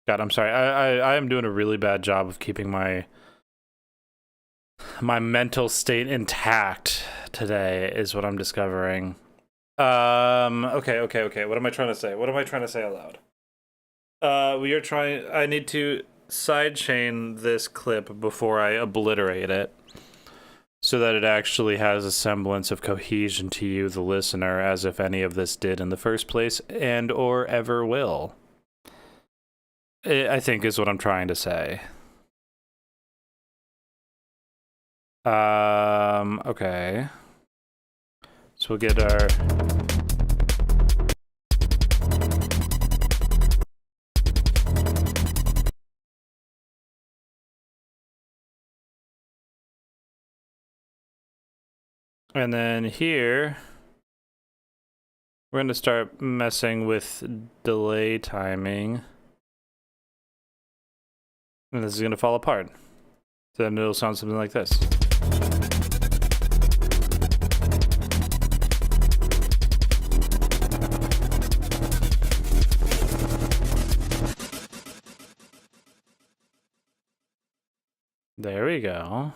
God, I'm sorry. I am doing a really bad job of keeping my mental state intact today is what I'm discovering. Okay. What am I trying to say? What am I trying to say aloud? I need to sidechain this clip before I obliterate it so that it actually has a semblance of cohesion to you, the listener, as if any of this did in the first place and or ever will. I think is what I'm trying to say. Okay. So we'll get our... And then here, we're going to start messing with delay timing. And this is going to fall apart. So then it'll sound something like this. There we go.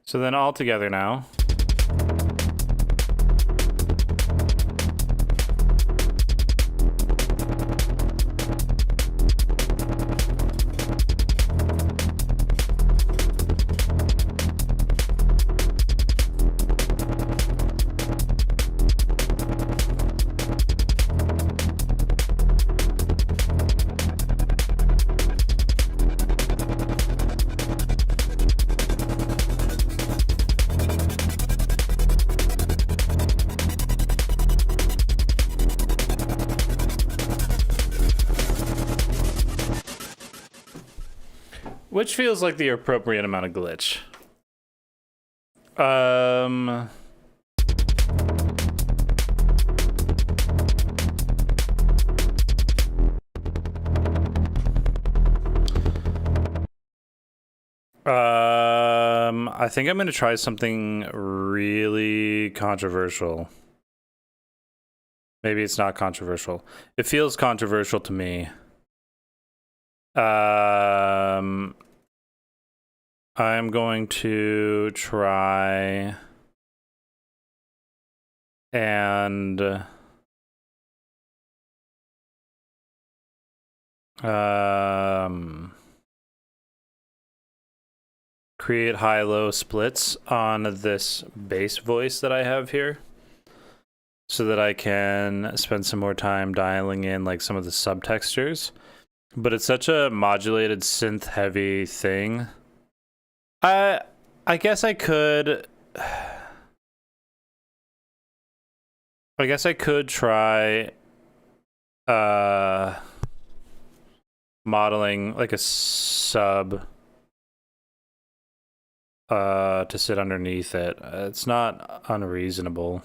So then all together now. Which feels like the appropriate amount of glitch. Um... I think I'm gonna try something really controversial. Maybe it's not controversial. It feels controversial to me. I'm going to try and create high-low splits on this bass voice that I have here so that I can spend some more time dialing in like some of the subtextures. But it's such a modulated synth heavy thing. I guess I could try modeling like a sub to sit underneath it. It's not unreasonable.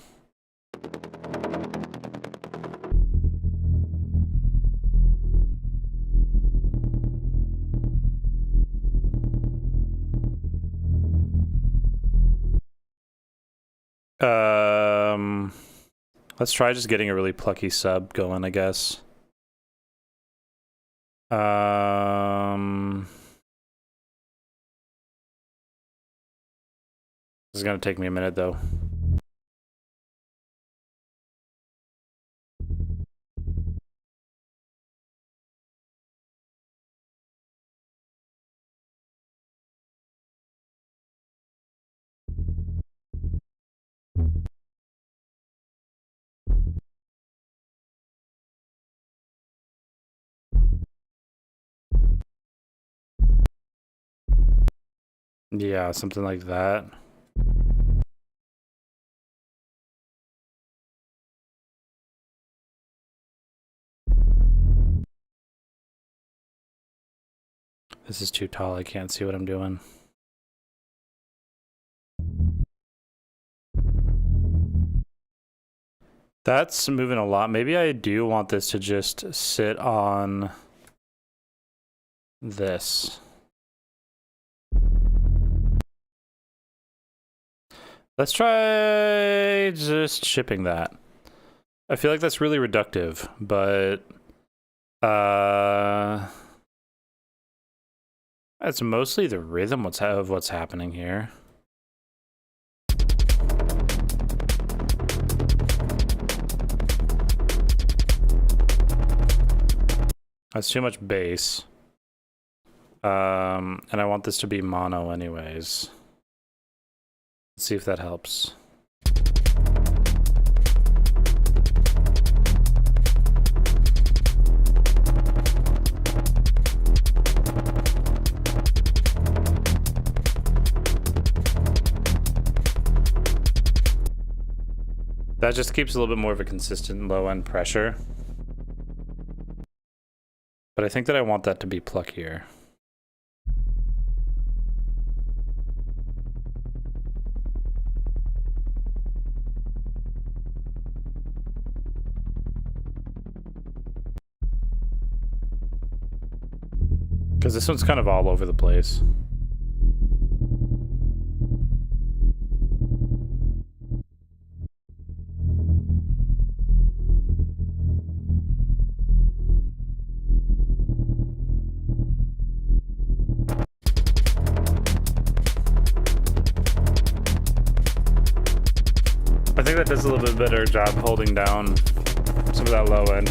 Let's try just getting a really plucky sub going, I guess. This is gonna take me a minute though. Yeah, something like that. This is too tall, I can't see what I'm doing. That's moving a lot. Maybe I do want this to just sit on this. Let's try just shipping that. I feel like that's really reductive, but it's mostly the rhythm of what's happening here. That's too much bass. And I want this to be mono anyways. Let's see if that helps. That just keeps a little bit more of a consistent low end pressure. But I think that I want that to be pluckier. Because this one's kind of all over the place. I think that does a little bit better job holding down some of that low end.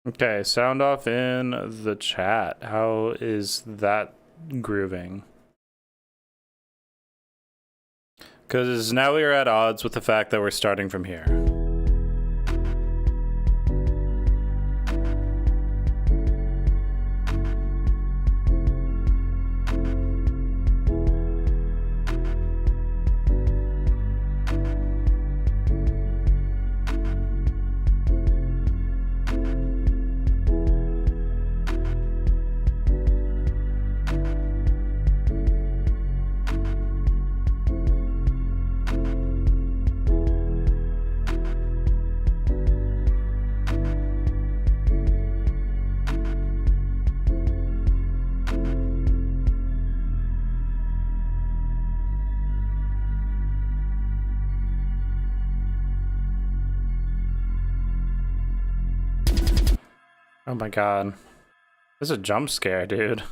Okay, sound off in the chat. How is that grooving? Because now we are at odds with the fact that we're starting from here. Oh my god. This is a jump scare, dude.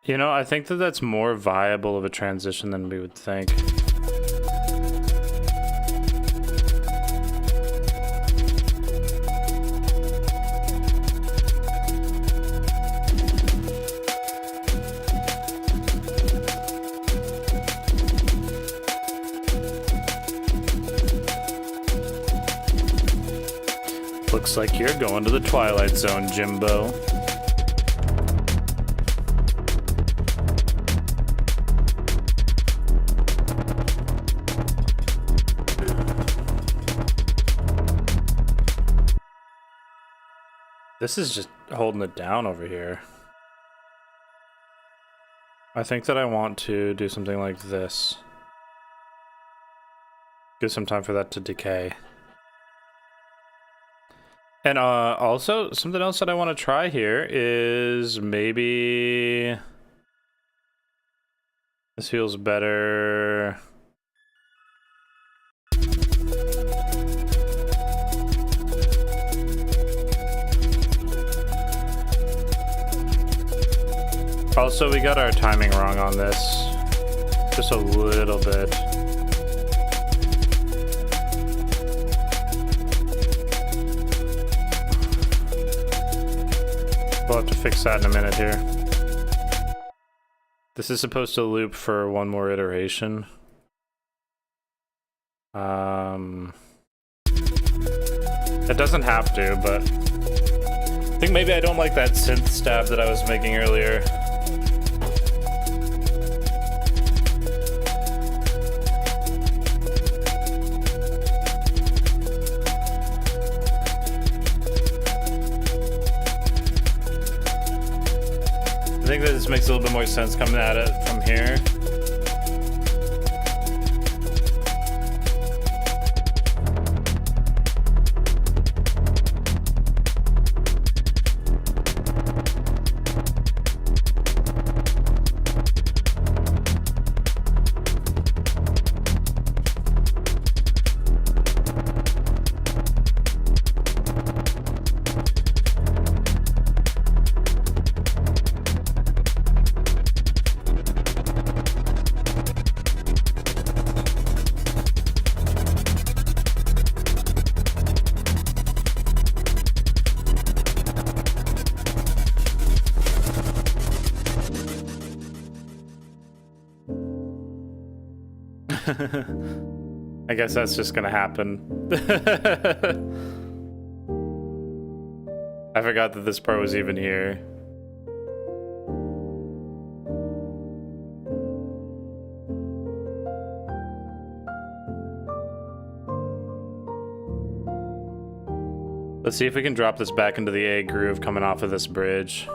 You know, I think that that's more viable of a transition than we would think. Looks like you're going to the Twilight Zone, Jimbo. This is just holding it down over here. I think that I want to do something like this. Give some time for that to decay. And also, something else that I want to try here is maybe... This feels better... Also, we got our timing wrong on this. Just a little bit. We'll have to fix that in a minute here. This is supposed to loop for one more iteration. It doesn't have to, but... I think maybe I don't like that synth stab that I was making earlier. I think that this makes a little bit more sense coming at it from here. I guess that's just gonna happen. I forgot that this part was even here. Let's see if we can drop this back into the A groove coming off of this bridge.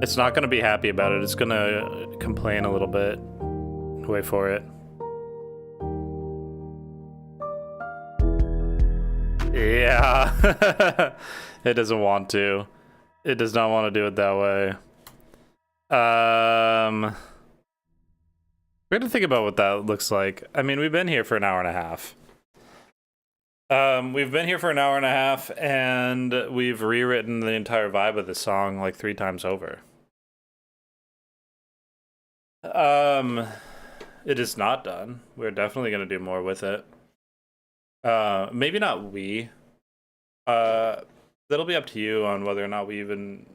It's not gonna be happy about it. It's gonna complain a little bit. Wait for it. Yeah. It doesn't want to. It does not want to do it that way. We have to think about what that looks like. I mean, we've been here for an hour and a half. We've been here for an hour and a half, and we've rewritten the entire vibe of the song like 3 times over. It is not done. We're definitely gonna do more with it. Maybe not we. That'll be up to you on whether or not we even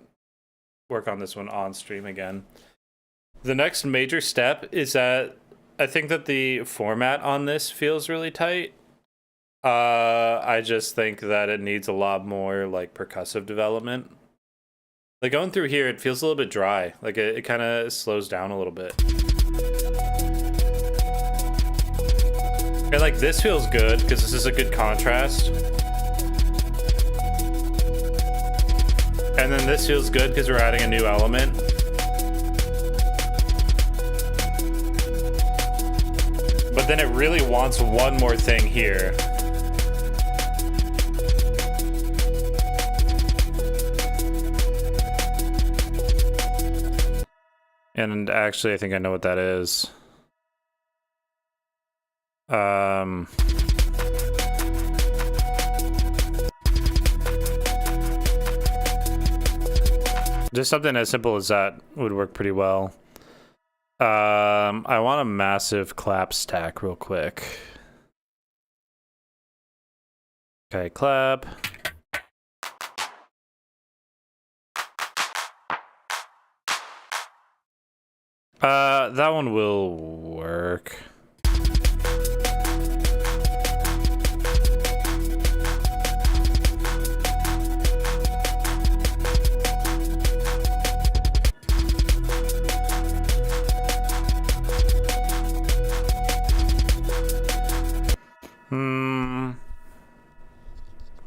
work on this one on stream again. The next major step is that I think that the format on this feels really tight. I just think that it needs a lot more like percussive development. Like going through here, it feels a little bit dry. Like it kind of slows down a little bit. And like this feels good because this is a good contrast. And then this feels good because we're adding a new element. But then it really wants one more thing here. And actually, I think I know what that is. Just something as simple as that would work pretty well. I want a massive clap stack real quick. Okay, clap. That one will work.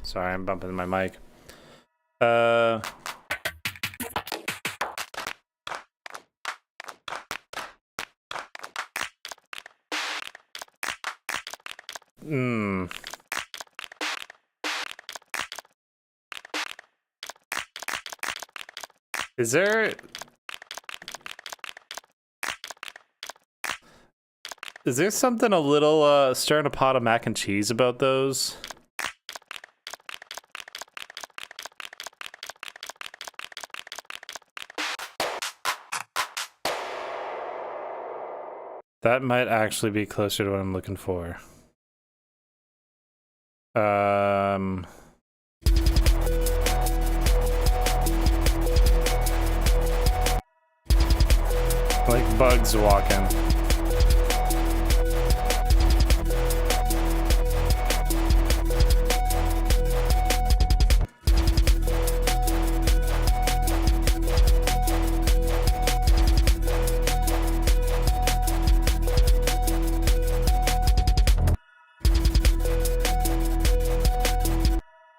Sorry, I'm bumping my mic. Is there something a little stirring a pot of mac and cheese about those? That might actually be closer to what I'm looking for. Like bugs walking.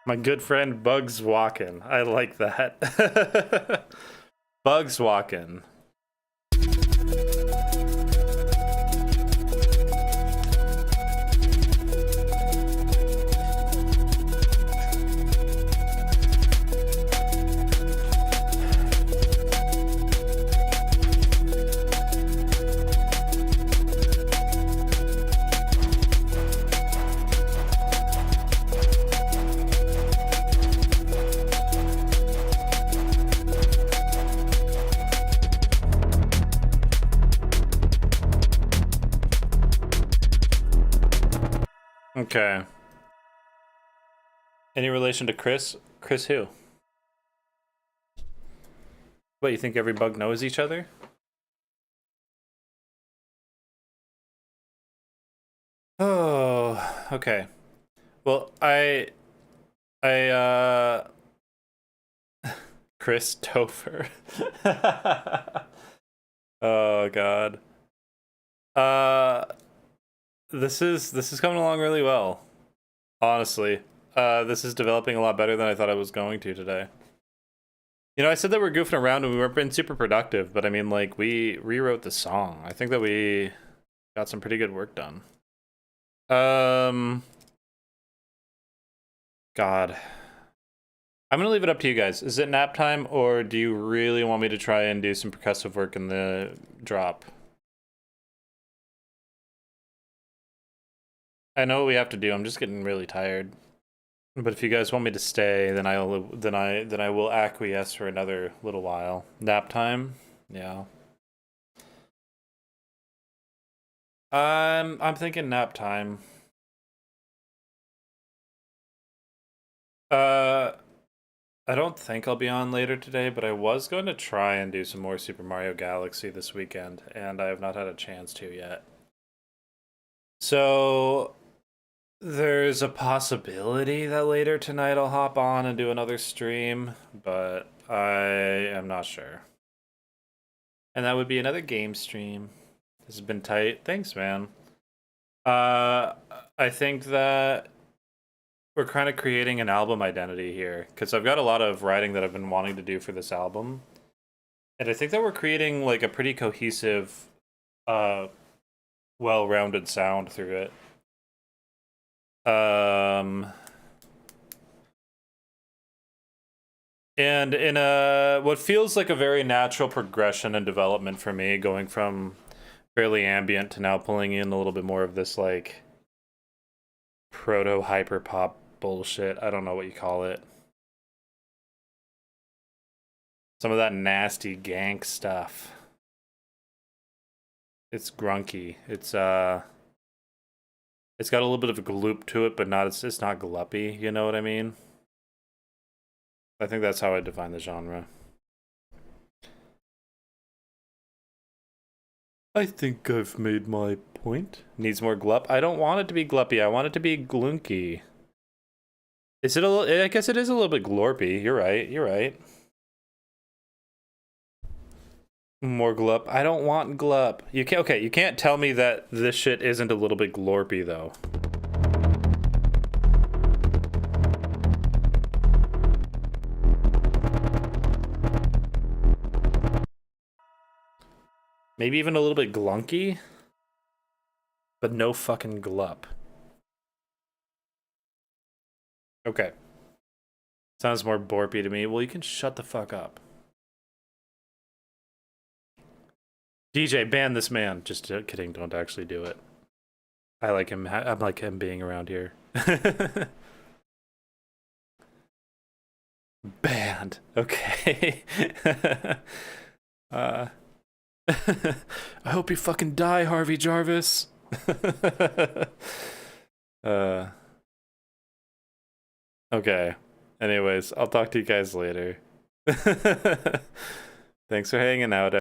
My good friend Bugs Walkin'. I like that. Bugs Walkin'. Okay. Any relation to Chris? Chris who? What, you think every bug knows each other? Oh, okay. Well, Chris Topher. Oh God. This is coming along really well. Honestly. This is developing a lot better than I thought it was going to today. You know, I said that we're goofing around and we weren't being super productive, but I mean, like, we rewrote the song. I think that we got some pretty good work done. God. I'm gonna leave it up to you guys. Is it nap time, or do you really want me to try and do some percussive work in the drop? I know what we have to do. I'm just getting really tired. But if you guys want me to stay, then I will acquiesce for another little while. Nap time? Yeah. I'm thinking nap time. I don't think I'll be on later today, but I was going to try and do some more Super Mario Galaxy this weekend, and I have not had a chance to yet. So there's a possibility that later tonight I'll hop on and do another stream, but I am not sure. And that would be another game stream. This has been tight. Thanks, man. I think that we're kind of creating an album identity here, because I've got a lot of writing that I've been wanting to do for this album. And I think that we're creating like a pretty cohesive, well-rounded sound through it. And in what feels like a very natural progression and development for me, going from fairly ambient to now pulling in a little bit more of this like proto hyper pop bullshit. I don't know what you call it. Some of that nasty gank stuff. It's grunky. It's got a little bit of a gloop to it, but it's not gluppy, you know what I mean? I think that's how I define the genre. I think I've made my point. Needs more glup. I don't want it to be gluppy. I want it to be glunky. Is it a little? I guess it is a little bit glorpy. You're right. You're right. More glup. I don't want glup. You can't. Okay, you can't tell me that this shit isn't a little bit glorpy though. Maybe even a little bit glunky, but no fucking glup. Okay. Sounds more borpy to me. Well, you can shut the fuck up. DJ, ban this man. Just kidding. Don't actually do it. I like him. I like him being around here. Banned. Okay. I hope you fucking die, Harvey Jarvis. Okay. Anyways, I'll talk to you guys later. Thanks for hanging out.